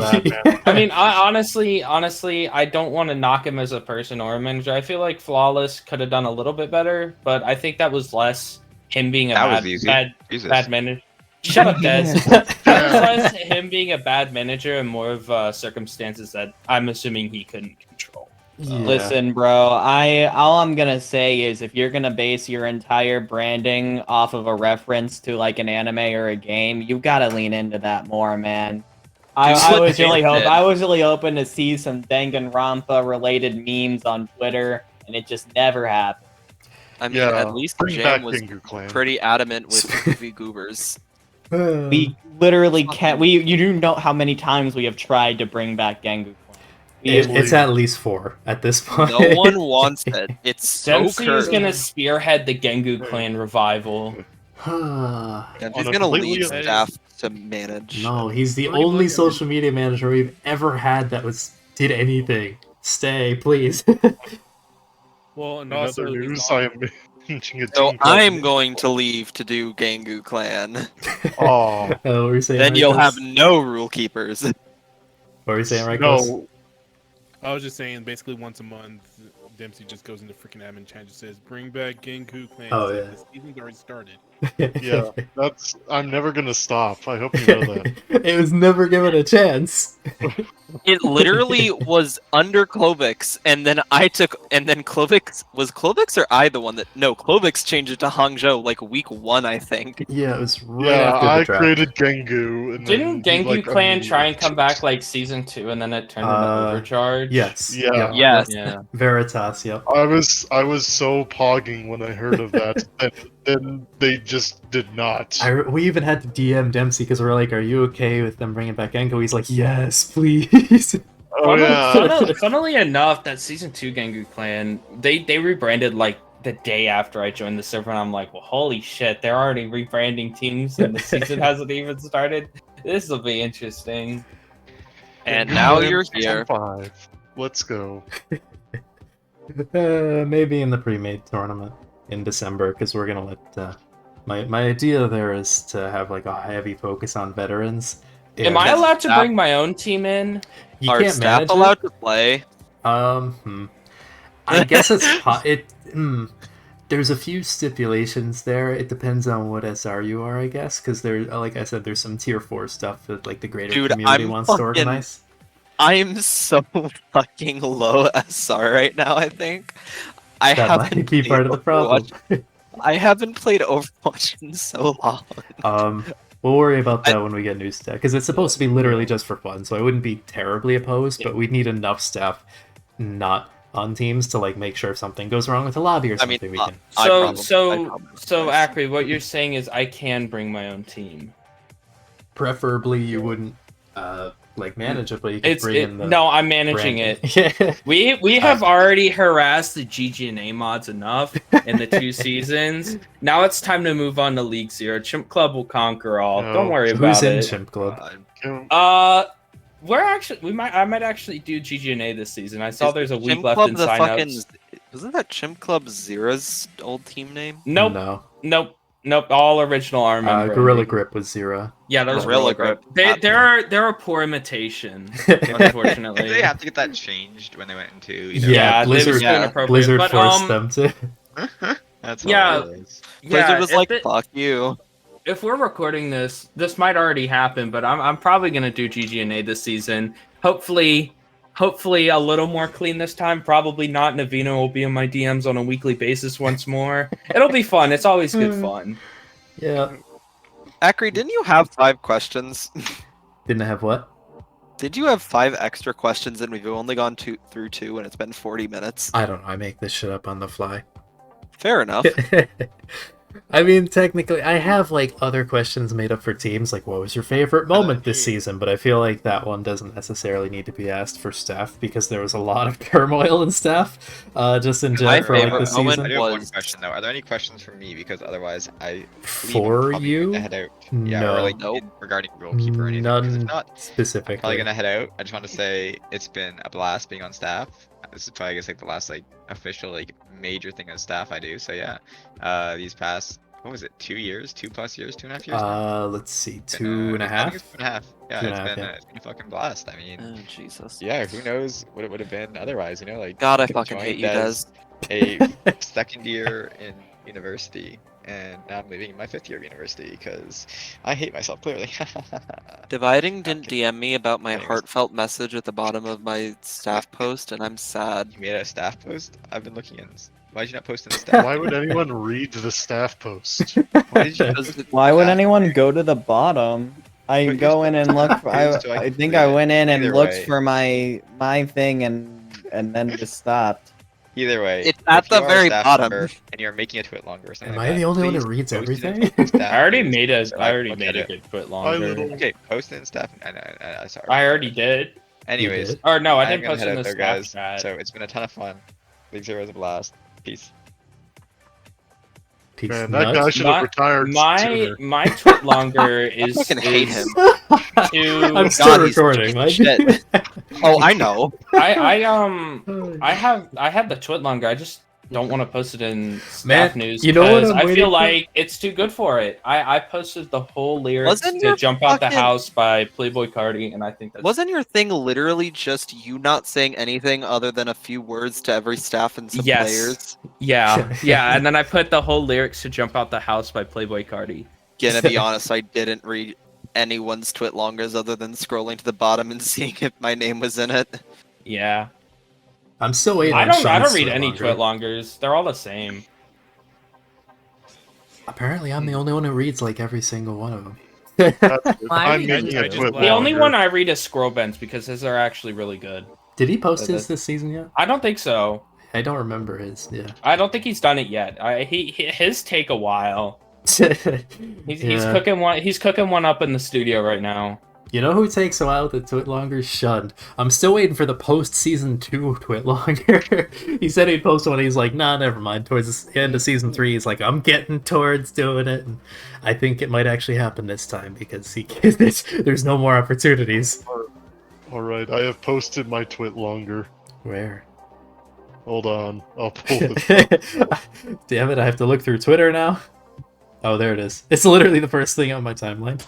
I mean, honestly, I don't want to knock him as a person or a manager. I feel like Flawless could have done a little bit better, but I think that was less him being a That was easy. Jesus. bad manager. Shut up, Des. That was less him being a bad manager and more of circumstances that I'm assuming he couldn't control. Yeah. Listen, bro, all I'm gonna say is if you're gonna base your entire branding off of a reference to like an anime or a game, you gotta lean into that more, man. I was really hoping to see some Danganronpa related memes on Twitter, and it just never happened. I mean, Yeah, at least bring Jam back was Gingu Clan. pretty adamant with goofy goobers. We literally can't. You do know how many times we have tried to bring back Gengu Clan. It's at least 4 at this point. No one wants it. It's so Dempsey is cursed. gonna spearhead the Gengu Clan revival. And he's On a gonna completely leave staff to manage. No, he's the only social media manager we've ever had that did anything. Stay, please. Well, and In other also news, I am managing a So team. I'm going to leave to do Gangu Clan. Oh, What were you saying? Then you'll Rikos? have no rule keepers. What were you saying, Rikos? no. I was just saying, basically once a month, Dempsey just goes into freaking admin chat and just says, "Bring back Genku Clan." Oh, It's like, yeah. The season's already started. Yeah, I'm never gonna stop. I hope you know that. It was never given a chance. It literally was under Clovix, and then Clovix was Clovix or I the one that Clovix changed it to Hangzhou like week 1, I think. Yeah, it was right Yeah, after the I draft. created Gengu. And Didn't then, Gengu like, Clan try and immediately- come back like season 2 and then it turned into Overcharge? Yes. Yeah. Yes. Yeah. Veritas, yep. I was so pogging when I heard of that, and then they just did not. We even had to DM Dempsey because we're like, "Are you okay with them bringing back Enko?" He's like, "Yes, please." Funnily enough, that season 2 Gangu clan, they rebranded like the day after I joined the server, and I'm like, well, holy shit, they're already rebranding teams, and the season hasn't even started. This will be interesting. And now you're here. 5. Let's go. Maybe in the pre-made tournament in December, because we're gonna let. My idea there is to have like a heavy focus on veterans. Am I allowed to bring my own team in? You Are can't staff manage allowed it? to play? I guess there's a few stipulations there. It depends on what SR you are, I guess, because there, like I said, there's some tier 4 stuff that like the greater community wants to organize. I'm so fucking low SR right now. I think That might be part of the problem. I haven't played Overwatch in so long. We'll worry about that when we get new staff, because it's supposed to be literally just for fun. So I wouldn't be terribly opposed, but we'd need enough staff not on teams to like make sure if something goes wrong with the lobby or something. We can. So Acri, what you're saying is I can bring my own team. Preferably, you wouldn't like manage it, but you can bring in the. No, I'm managing it. We have already harassed the GGNA mods enough in the 2 seasons. Now it's time to move on to League 0. Chimp Club will conquer all. Don't worry about it. Who's in Chimp Club? I might actually do GGNA this season. I saw there's a week left in signups. Wasn't that Chimp Club Zera's old team name? Nope. Nope. All original arm. Gorilla Grip was Zera. Yeah, there's Gorilla Grip. They're a poor imitation, unfortunately. Did they have to get that changed when they went into? Yeah, Blizzard forced them to. That's Blizzard was like, "Fuck you." If we're recording this might already happen, but I'm probably gonna do GGNA this season. Hopefully a little more clean this time. Probably not. Navina will be in my DMs on a weekly basis once more. It'll be fun. It's always good fun. Yeah. Acri, didn't you have 5 questions? Didn't I have what? Did you have 5 extra questions and we've only gone through 2 and it's been 40 minutes? I don't know. I make this shit up on the fly. Fair enough. I mean, technically, I have like other questions made up for teams, like what was your favorite moment this season? But I feel like that one doesn't necessarily need to be asked for staff because there was a lot of turmoil in staff, just in general for like the season. I do have one question though. Are there any questions for me? Because otherwise, for you? Head out. Yeah, no. Or like regarding Goalkeeper or anything. None not specifically. I'm probably gonna head out. I just want to say it's been a blast being on staff. This is probably, I guess, like the last like official like major thing on staff I do. So yeah, these past, what was it, 2 years, 2+ years, 2.5 years? Let's see, 2.5. I think it's 2.5. Yeah, 2.5, it's been a fucking blast. I mean, oh, Jesus. Yeah, who knows what it would have been otherwise? You know, like God, I fucking hate you, Des. A second year in university, and now I'm leaving my 5th year of university because I hate myself clearly. Dividing didn't DM me about my heartfelt message at the bottom of my staff post, and I'm sad. You made a staff post? I've been looking in. Why did you not post in the staff? Why would anyone read the staff post? Why would anyone go to the bottom? I go in and look for, I think I went in and looked for my thing and then just stopped. Either way, it's at the very bottom, and you're making a twit longer or something. Am I the only one who reads everything? I already made a good twit longer. Okay, post it in staff. Sorry. I already did. Anyways, or no, I didn't post it in the there, staff guys. chat. So it's been a ton of fun. League 0 is a blast. Peace. Man, that guy should have retired sooner. My twit longer is. I fucking hate him. I'm still recording. Shit. Oh, I know. I have the twit longer. I just don't want to post it in staff news. You know what? I feel like it's too good for it. I posted the whole lyrics to "Jump Out the House" by Playboy Cardi, and I think that's... Wasn't your thing literally just you not saying anything other than a few words to every staff and some players? Yeah, and then I put the whole lyrics to "Jump Out the House" by Playboy Cardi. Gonna be honest, I didn't read anyone's twit longers other than scrolling to the bottom and seeing if my name was in it. Yeah. I'm still waiting. I don't read any twit longers. They're all the same. Apparently, I'm the only one who reads like every single one of them. The only one I read is Scrollbends because his are actually really good. Did he post his this season yet? I don't think so. I don't remember his. Yeah. I don't think he's done it yet. His take a while. He's cooking one. He's cooking one up in the studio right now. You know who takes a while to Twitlonger? Shund. I'm still waiting for the post-season 2 Twitlonger. He said he'd post one, he's like, nah, never mind. Towards the end of season 3, he's like, I'm getting towards doing it. And I think it might actually happen this time, because there's no more opportunities. Alright, I have posted my Twitlonger. Where? Hold on, I'll pull it up. Damn it, I have to look through Twitter now? Oh, there it is. It's literally the first thing on my timeline.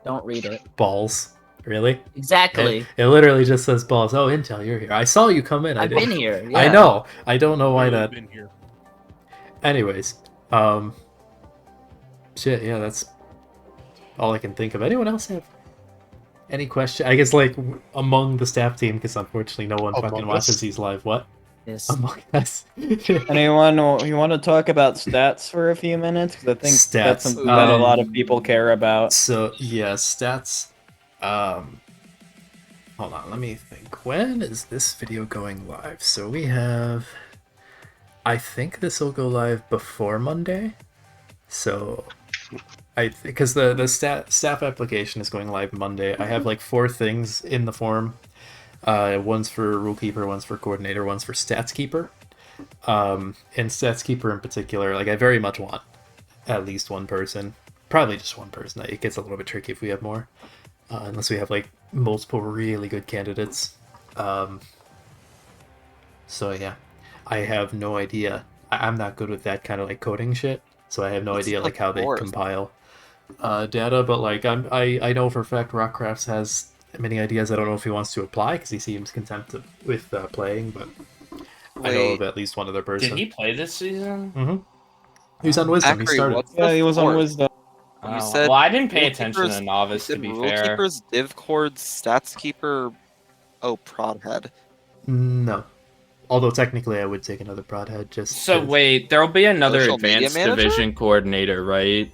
Don't read it. Balls. Really? Exactly. It literally just says balls. Oh, Intel, you're here. I saw you come in. I've been here. Yeah. I know. I don't know why that. Been here. Anyways, shit. Yeah, that's all I can think of. Anyone else have any question? I guess like among the staff team, because unfortunately no one fucking watches these live. What? Yes. Among us. Anyone you want to talk about stats for a few minutes? Because I think that's something that a lot of people care about. So yeah, stats. Hold on, let me think. When is this video going live? So we have. I think this will go live before Monday. So, because the staff application is going live Monday. I have like 4 things in the form. One's for Rule Keeper, one's for Coordinator, one's for Stats Keeper. And Stats Keeper in particular, like I very much want at least one person. Probably just one person. It gets a little bit tricky if we have more. Unless we have like multiple really good candidates. So yeah, I have no idea. I'm not good with that kind of like coding shit. So I have no idea like how they compile data. But like I know for a fact Rockcrafts has many ideas. I don't know if he wants to apply because he seems content with playing, but I know of at least one other person. Did he play this season? Mm-hmm. He was on Wisdom. He started. Yeah, he was on Wisdom. You said well, I didn't pay attention to Novice, to be Rule fair. Keepers, Div Chords, Stats Keeper, Prod Head. No. Although technically I would take another Prod Head just... So wait, there'll be another Social Advanced Media Manager? Division Coordinator, right?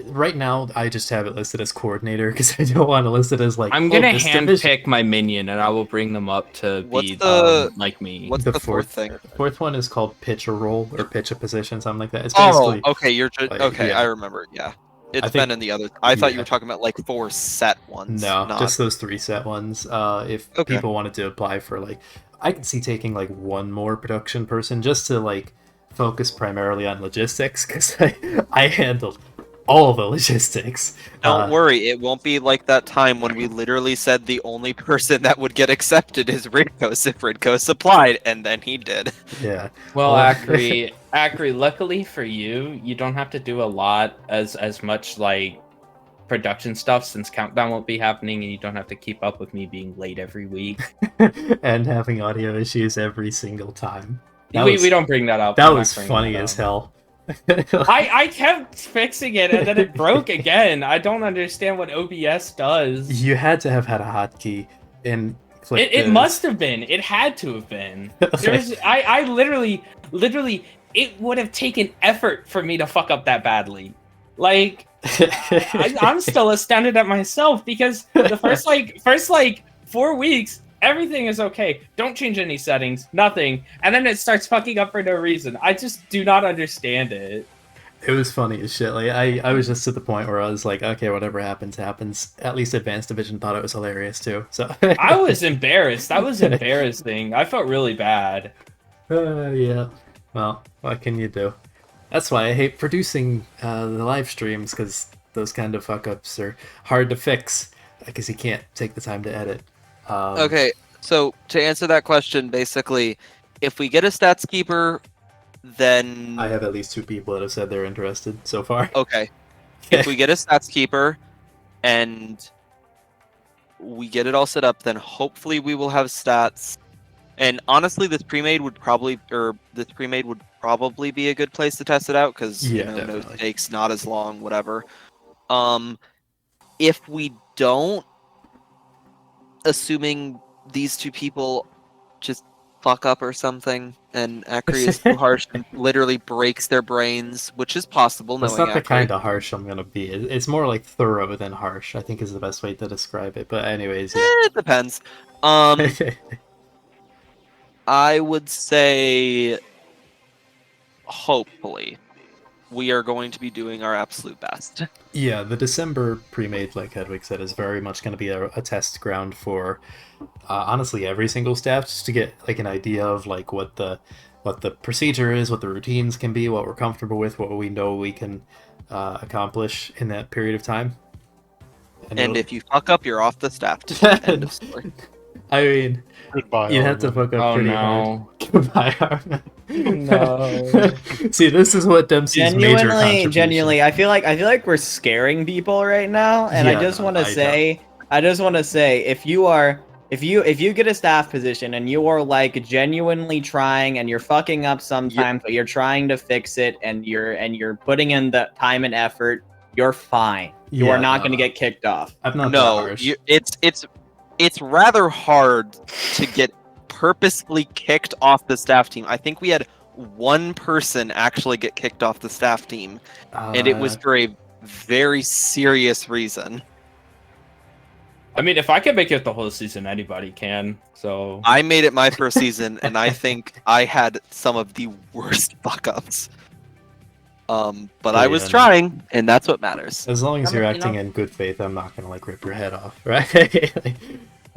Right now, I just have it listed as Coordinator because I don't want to list it as like... I'm gonna handpick my minion and I will bring them up to be like me. What's the fourth thing? Fourth one is called Pitch a Role or Pitch a Position, something like that. It's basically, okay, you're just... like, okay, yeah. I remember, yeah. It's been in the other... I thought you were talking about like 4 set ones. No, not... just those 3 set ones. If people wanted to apply for like... I could see taking like one more production person just to like focus primarily on logistics because I handled all the logistics. Don't worry, it won't be like that time when we literally said the only person that would get accepted is Ridkos if Ridkos applied, and then he did. Yeah. Well, Akri, luckily for you, you don't have to do a lot as much like production stuff since Countdown won't be happening and you don't have to keep up with me being late every week. And having audio issues every single time. We don't bring that up. That was funny as hell. I kept fixing it and then it broke again. I don't understand what OBS does. You had to have had a hotkey and click it must have been. It had to have been. I literally it would have taken effort for me to fuck up that badly. Like I'm still astounded at myself because the first 4 weeks everything is okay. Don't change any settings, nothing, and then it starts fucking up for no reason. I just do not understand it. It was funny as shit. Like I was just at the point where I was like, okay, whatever happens, happens. At least Advanced Division thought it was hilarious too. So I was embarrassed. That was embarrassing. I felt really bad. Yeah. Well, what can you do? That's why I hate producing the live streams, because those kind of fuck-ups are hard to fix, because you can't take the time to edit. Okay, so to answer that question, basically, if we get a Stats Keeper, then... I have at least 2 people that have said they're interested so far. Okay. If we get a Stats Keeper, and we get it all set up, then hopefully we will have stats. And honestly, this pre-made would probably be a good place to test it out because no stakes, not as long, whatever. If we don't, assuming these 2 people just fuck up or something, and Akri is too harsh and literally breaks their brains, which is possible. That's not the kind of harsh I'm gonna be. It's more like thorough than harsh, I think is the best way to describe it. But anyways, yeah. It depends. I would say hopefully. we are going to be doing our absolute best. Yeah, the December pre-made, like Hedwig said, is very much going to be a test ground for honestly every single staff, just to get like an idea of like what the procedure is, what the routines can be, what we're comfortable with, what we know we can accomplish in that period of time. And if you fuck up, you're off the staff. End of story. I mean, Goodbye, you have to Harmon. fuck up pretty hard. Goodbye, Harmon. No. See, this is what Dempsey's major contribution. Genuinely, I feel like we're scaring people right now, and Yeah, I just no, want to say, if you get a staff position and you are like genuinely trying and you're fucking up sometimes, but you're trying to fix it and you're putting in the time and effort, you're fine. You are not going to get kicked off. I'm not No, it's rather hard to get purposefully kicked off the staff team. I think we had one person actually get kicked off the staff team, and it was for a very serious reason. I mean, if I can make it the whole season, anybody can. So I made it my first season, and I think I had some of the worst fuck-ups. But I was trying, and that's what matters. As long as you're acting in good faith, I'm not gonna like rip your head off, right?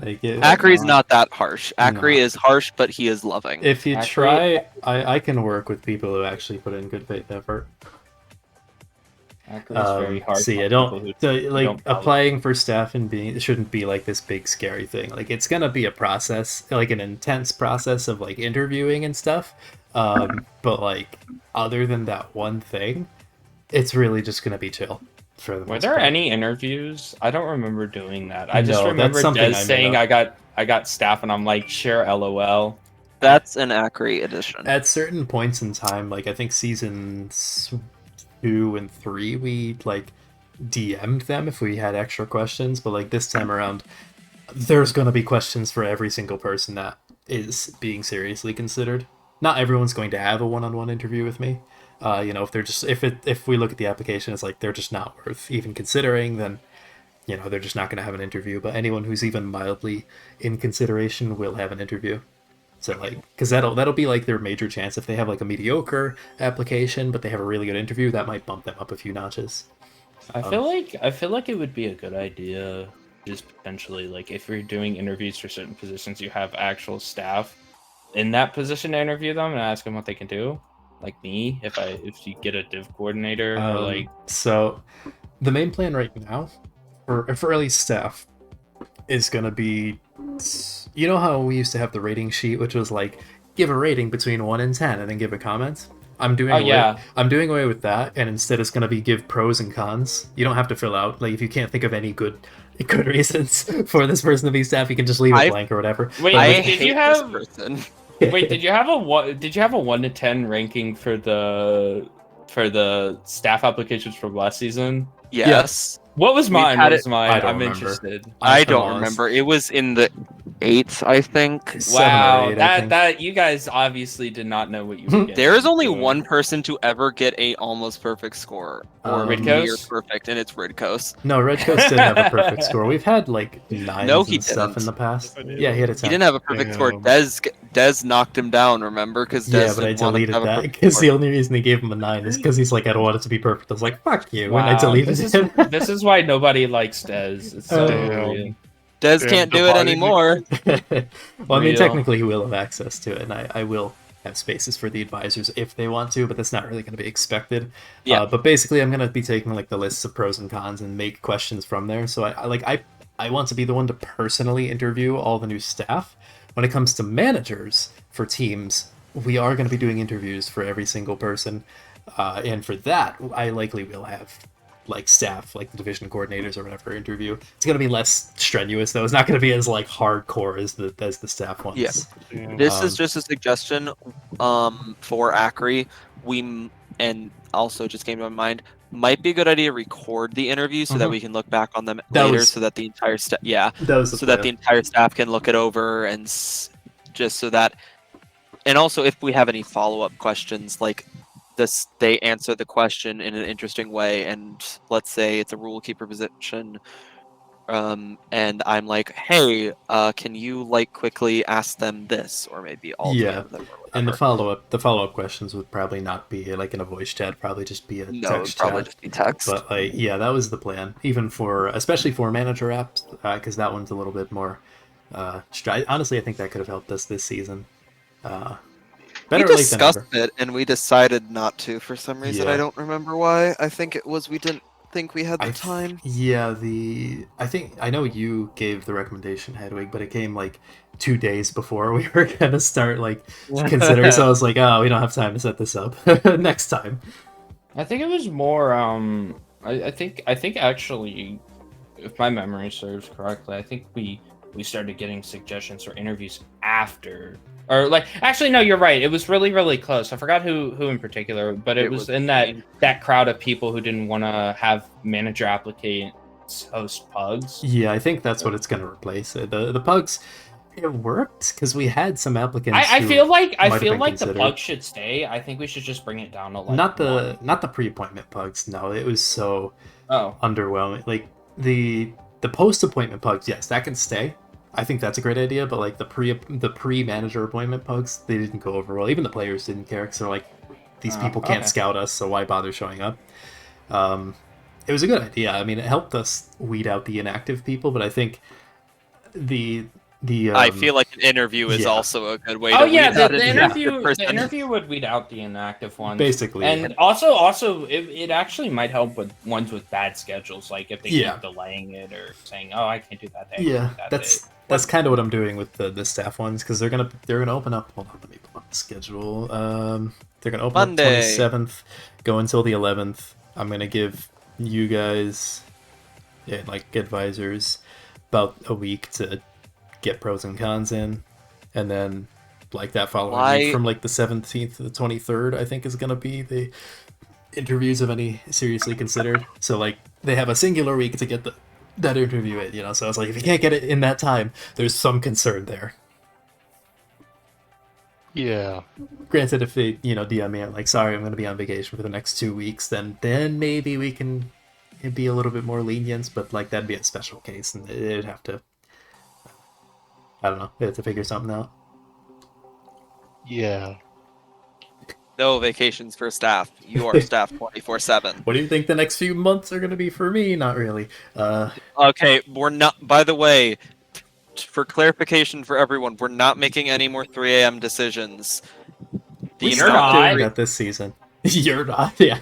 Acre's not that harsh. Acre is harsh, but he is loving. If you try, I can work with people who actually put in good faith effort. very hard. See, applying for staff and it shouldn't be like this big scary thing. Like it's gonna be a process, like an intense process of like interviewing and stuff. But like other than that one thing, it's really just gonna be chill. Were there any interviews? I don't remember doing that. I just remember Des saying I got staff, and I'm like, sure, LOL. That's an Acre edition. At certain points in time, like I think seasons 2 and 3, we like DM'd them if we had extra questions, but like this time around, there's gonna be questions for every single person that is being seriously considered. Not everyone's going to have a one-on-one interview with me. If they're just if we look at the application, it's like they're just not worth even considering, then they're just not going to have an interview. But anyone who's even mildly in consideration will have an interview. So like, because that'll be like their major chance. If they have like a mediocre application but they have a really good interview, that might bump them up a few notches. I feel like it would be a good idea, just potentially, like if you're doing interviews for certain positions, you have actual staff in that position to interview them and ask them what they can do. Like me, if you get a div coordinator or like. So, the main plan right now, for at least staff, is gonna be, you know how we used to have the rating sheet, which was like give a rating between 1 and 10, and then give a comment. I'm doing away with that, and instead it's gonna be give pros and cons. You don't have to fill out, like if you can't think of any good reasons for this person to be staff, you can just leave it blank or whatever. Wait, did you have a 1 to 10 ranking for the staff applications from last season? Yes. What was mine? I'm interested. I don't remember. It was in the 8th, I think. Wow, that you guys obviously did not know what you were getting. There is only one person to ever get a almost perfect score, or near perfect, and it's Ridkos. No, Ridkos did have a perfect score. We've had like 9s and stuff in the past. Yeah, he had a 10. He didn't have a perfect score. Des knocked him down. Remember? Because but I deleted that because the only reason he gave him a 9 is because he's like, I don't want it to be perfect. I was like, fuck you, and I deleted him. This is why nobody likes Des. It's so weird. Des can't do it anymore. Well, I mean, technically he will have access to it, and I will have spaces for the advisors if they want to, but that's not really going to be expected. Yeah. But basically, I'm going to be taking like the lists of pros and cons and make questions from there. So I want to be the one to personally interview all the new staff. When it comes to managers for teams, we are going to be doing interviews for every single person, and for that, I likely will have like staff, like the division coordinators or whatever interview. It's gonna be less strenuous though. It's not gonna be as like hardcore as the staff ones. Yeah. This is just a suggestion for Acre. And also just came to my mind, might be a good idea to record the interview so that we can look back on them later, so that the entire staff that the entire staff can look it over, and just so that, and also if we have any follow-up questions, like they answer the question in an interesting way, and let's say it's a rule keeper position and I'm like, hey, can you like quickly ask them this, or maybe alter them, or and the whatever. follow up questions would probably not be like in a voice chat, probably just be a No, it would text probably chat. just be text. But like, yeah, that was the plan, even for especially for manager apps, because that one's a little bit more. Honestly, I think that could have helped us this season. Better we late than discussed never. it, and we decided not to for some reason. Yeah. I don't remember why. I think it was we didn't think we had the time. Yeah, I know you gave the recommendation, Hedwig, but it came like 2 days before we were gonna start like considering. So I was like, oh, we don't have time to set this up. Next time. I think it was more. I think actually, if my memory serves correctly, I think we started getting suggestions for interviews after. Or like, actually, no, you're right. It was really, really close. I forgot who in particular, but it was in that crowd of people who didn't want to have manager applicants host pugs. Yeah, I think that's what it's going to replace. The pugs, it worked because we had some applicants. I feel like the considered. pugs should stay. I think we should just bring it down to like not the pre-appointment pugs. No, it was so underwhelming. Like the post-appointment pugs, yes, that can stay. I think that's a great idea, but like the pre-manager appointment pugs, they didn't go over well. Even the players didn't care because they're like, these people can't scout us, so why bother showing up? It was a good idea. I mean, it helped us weed out the inactive people, but I think the I feel like an interview is also a good way. Oh to yeah, weed out the an interview. inactive person. The interview would weed out the inactive ones, basically, and also it actually might help with ones with bad schedules, like if they keep delaying it or saying, "Oh, I can't do that day." Yeah, that's kind of what I'm doing with the staff ones because they're gonna open up. Hold on, let me pull up the schedule. They're gonna open Monday. up 27th, go until the 11th. I'm gonna give you guys, like advisors, about a week to get pros and cons in, and then like that following week from like the 17th to the 23rd, I think is gonna be the interviews of any seriously considered. So like they have a singular week to get that interview in, so I was like, if you can't get it in that time, there's some concern there. Yeah. Granted, if they, DM me, I'm like, sorry, I'm going to be on vacation for the next 2 weeks, then maybe we can be a little bit more lenient, but like that'd be a special case, and it'd have to, I don't know, they have to figure something out. Yeah. No vacations for staff. You are staff 24/7. What do you think the next few months are going to be for me? Not really. Okay, we're not. By the way, for clarification for everyone, we're not making any more 3 a.m. decisions. You're not doing that this season. You're not. Yeah.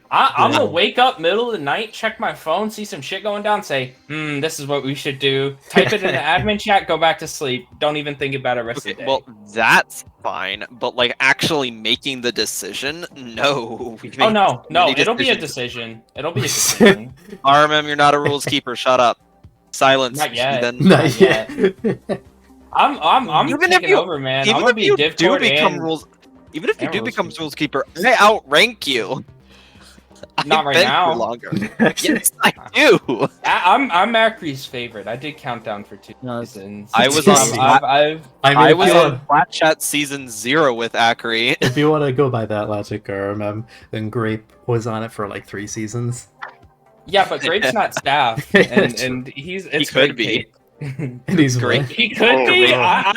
I'm gonna wake up middle of the night, check my phone, see some shit going down, say, this is what we should do. Type it in the admin chat, go back to sleep. Don't even think about it rest of the day. Well, that's fine, but like actually making the decision, no. Oh no, it'll be a decision. It'll be a decision. RMM, you're not a rules keeper. Shut up. Silence. Not yet. Then. Not yet. I'm even taking over, man. I'm gonna be div do court become and rules, even if you do become rules keeper, I outrank you. Not right now. Longer. Yes, I do. I'm Macri's favorite. I did countdown for 2 seasons. I was on. I was on Flat Chat season 0 with Acri. If you want to go by that logic, then Grape was on it for like 3 seasons. Yeah, but Grape's not staff, and he could be. And he's Grape. He could be. I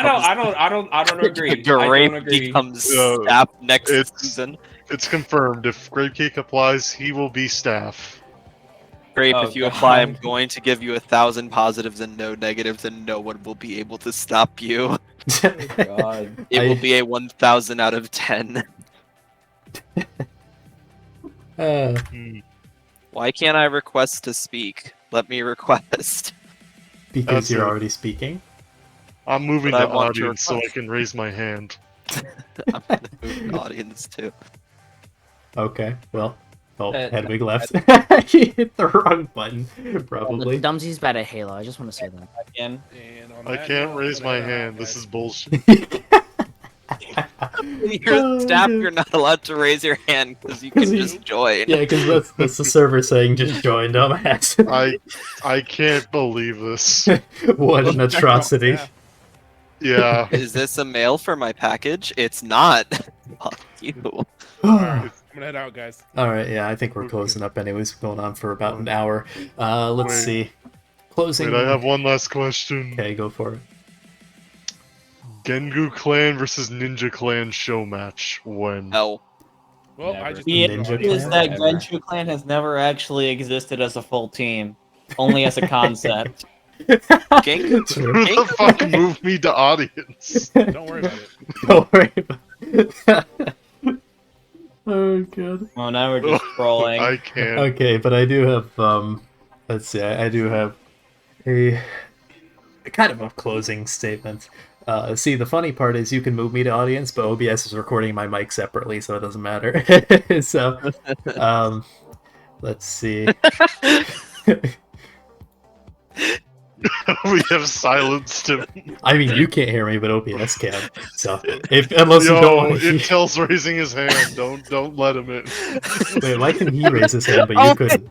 don't agree. Grape becomes staff next season. It's confirmed. If Grape Cake applies, he will be staff. Grape, if you apply, I'm going to give you 1,000 positives and no negatives, and no one will be able to stop you. God. It will be a 1,000 out of 10. Why can't I request to speak? Let me request. Because you're already speaking? I'm moving the audience so I can raise my hand. I'm going to move the audience too. Okay, well, Hedwig left. He hit the wrong button, probably. Dumpsy's bad at Halo, I just want to say that. Again. I can't raise my hand, this is bullshit. When you're staff, you're not allowed to raise your hand because you can just join. Yeah, because that's the server saying just join, dumbass. I can't believe this. What an atrocity. Yeah. Is this a mail for my package? It's not. Fuck you. I'm gonna head out, guys. All right, yeah, I think we're closing up anyways. Going on for about an hour. Let's see. Closing. Wait, I have one last question. Okay, go for it. Gengu Clan versus Ninja Clan show match. When? No. Well, Never. I just The Ninja issue is Clan? that Genshu Clan has never actually existed as a full team, only as a concept. Gengu, True. Who the fuck moved me to audience? don't worry about it. Don't worry about it. Oh god. Oh, now we're just scrolling. I can't. Okay, but I do have let's see, I do have a kind of a closing statement. See, the funny part is you can move me to audience, but OBS is recording my mic separately, so it doesn't matter. So, let's see. We have silenced him. I mean, you can't hear me, but OBS can. So, unless you don't Yo, want to. Intel's raising his hand. Don't let him in. Wait, why can he raise his hand, but you couldn't?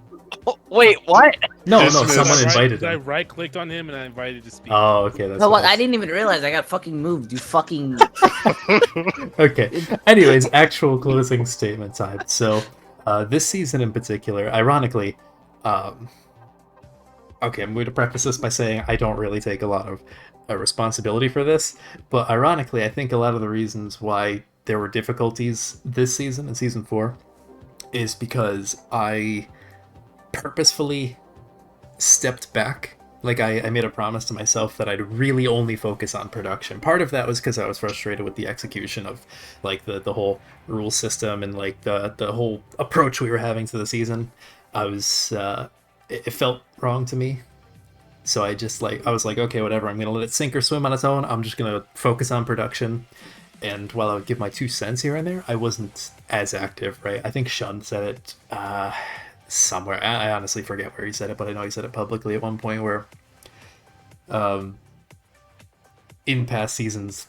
Wait, what? No, Dismiss. someone invited I him. right-clicked on him and I invited to speak. Oh, okay, that's No, what what? I didn't even realize I got fucking moved. You fucking. Okay. Anyways, actual closing statement time. So, this season in particular, ironically, okay, I'm going to preface this by saying I don't really take a lot of responsibility for this, but ironically, I think a lot of the reasons why there were difficulties this season, in season 4, is because I purposefully stepped back. Like, I made a promise to myself that I'd really only focus on production. Part of that was because I was frustrated with the execution of, like, the whole rule system and, like, the whole approach we were having to the season. I was, it felt wrong to me. So I was like, okay, whatever, I'm going to let it sink or swim on its own. I'm just going to focus on production. And while I would give my 2 cents here and there, I wasn't as active, right? I think Shun said it, somewhere. I honestly forget where he said it, but I know he said it publicly at one point where in past seasons,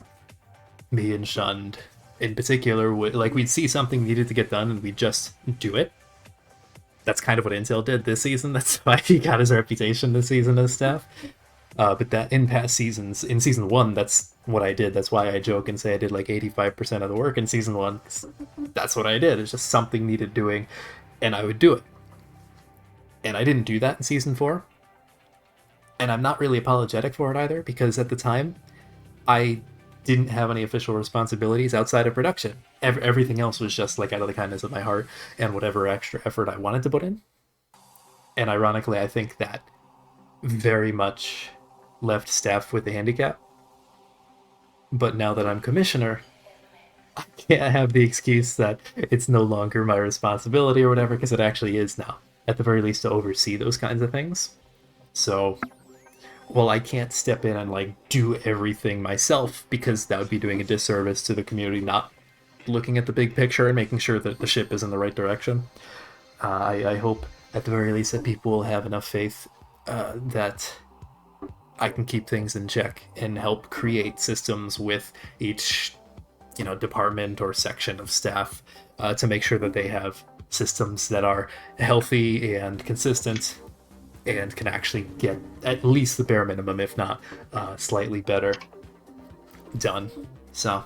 me and Shun in particular would, like, we'd see something needed to get done and we'd just do it. That's kind of what Intel did this season. That's why he got his reputation this season as staff. But that in past seasons, in season 1, that's what I did. That's why I joke and say I did like 85% of the work in season 1. That's what I did. It's just something needed doing, and I would do it. And I didn't do that in season 4. And I'm not really apologetic for it either, because at the time, I didn't have any official responsibilities outside of production. Everything else was just like out of the kindness of my heart and whatever extra effort I wanted to put in. And ironically, I think that very much left staff with a handicap. But now that I'm commissioner, I can't have the excuse that it's no longer my responsibility or whatever, because it actually is now, at the very least, to oversee those kinds of things. So, well, I can't step in and like do everything myself, because that would be doing a disservice to the community, not looking at the big picture and making sure that the ship is in the right direction. I hope at the very least that people will have enough faith that I can keep things in check and help create systems with each, department or section of staff to make sure that they have systems that are healthy and consistent and can actually get at least the bare minimum, if not slightly better, done. So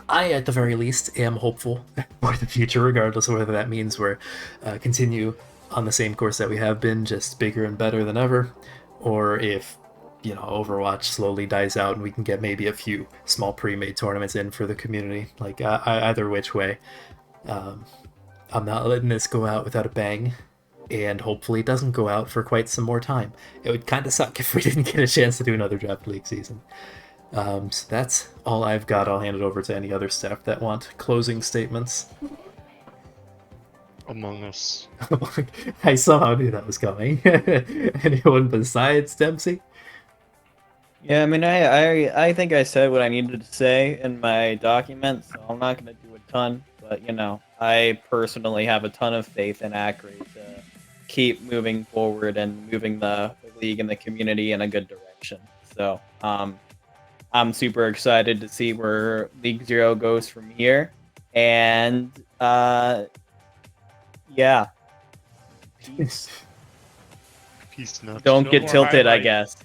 I, at the very least, am hopeful for the future, regardless of whether that means we're continue on the same course that we have been, just bigger and better than ever, or if, Overwatch slowly dies out and we can get maybe a few small pre-made tournaments in for the community. Like, either which way, I'm not letting this go out without a bang, and hopefully it doesn't go out for quite some more time. It would kind of suck if we didn't get a chance to do another Draft League season. So that's all I've got. I'll hand it over to any other staff that want closing statements. Among Us. I somehow knew that was coming. Anyone besides Dempsey? Yeah, I mean, I think I said what I needed to say in my document, so I'm not going to do a ton, but, I personally have a ton of faith in Acre to keep moving forward and moving the league and the community in a good direction. So, I'm super excited to see where League Zero goes from here. And, yeah. Peace. Peace nuts. Don't No get more tilted, I highlight. guess.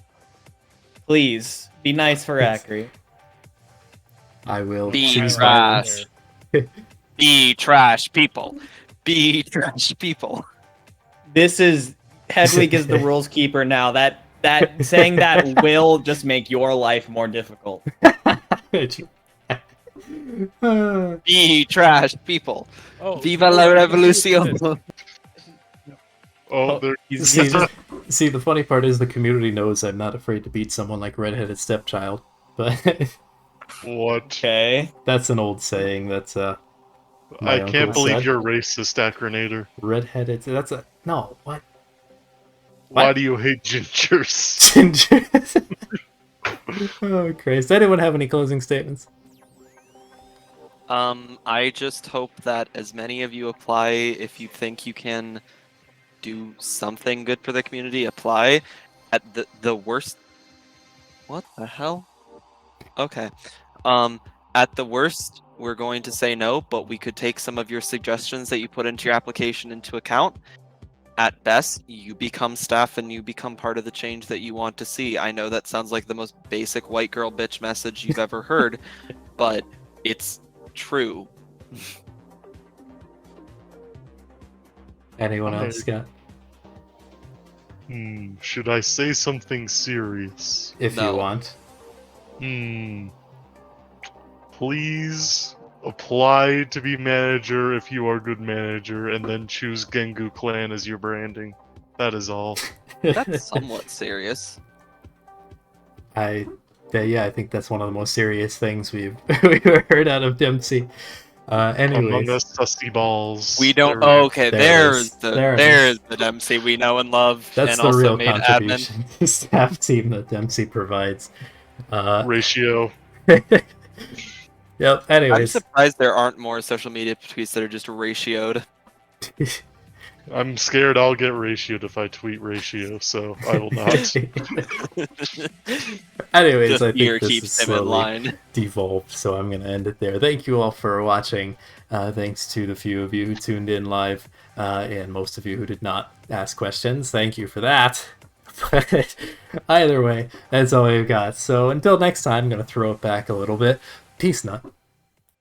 Please, be nice for Acre. I will Be choose trash. my Be trash people. Be trash people. This is Hedwig is the rules keeper now. That saying that will just make your life more difficult. Be trash people. Oh, Viva la revolución. Oh, there. See, the funny part is the community knows I'm not afraid to beat someone like Redheaded Stepchild, but What? Okay. that's an old saying. That's my I can't uncle believe said. you're racist, Acronator. Redheaded. That's a no. What? Why What? do you hate gingers? Ginger. Oh, Christ. Does anyone have any closing statements? I just hope that as many of you apply. If you think you can do something good for the community, apply. At the worst. What the hell? Okay. At the worst, we're going to say no, but we could take some of your suggestions that you put into your application into account. At best, you become staff and you become part of the change that you want to see. I know that sounds like the most basic white girl bitch message you've ever heard, but it's true. Anyone else, Scott? Should I say something serious? If you want. Please apply to be manager if you are a good manager, and then choose Gengu Clan as your branding. That is all. That's somewhat serious. I think that's one of the most serious things we've heard out of Dempsey. Among Anyways, us sussy balls. We don't. There- Okay, There it is. there's the Dempsey we know and love, that's and the also real made admin. contribution to staff team that Dempsey provides. ratio. Yep. I'm Anyways, surprised there aren't more social media tweets that are just ratioed. I'm scared I'll get ratioed if I tweet ratio, so I will not. anyways, The I fear think this keeps is him in slowly line. devolved, so I'm going to end it there. Thank you all for watching. Thanks to the few of you who tuned in live, and most of you who did not ask questions. Thank you for that. But either way, that's all we've got. So until next time, I'm going to throw it back a little bit. Peace, nut.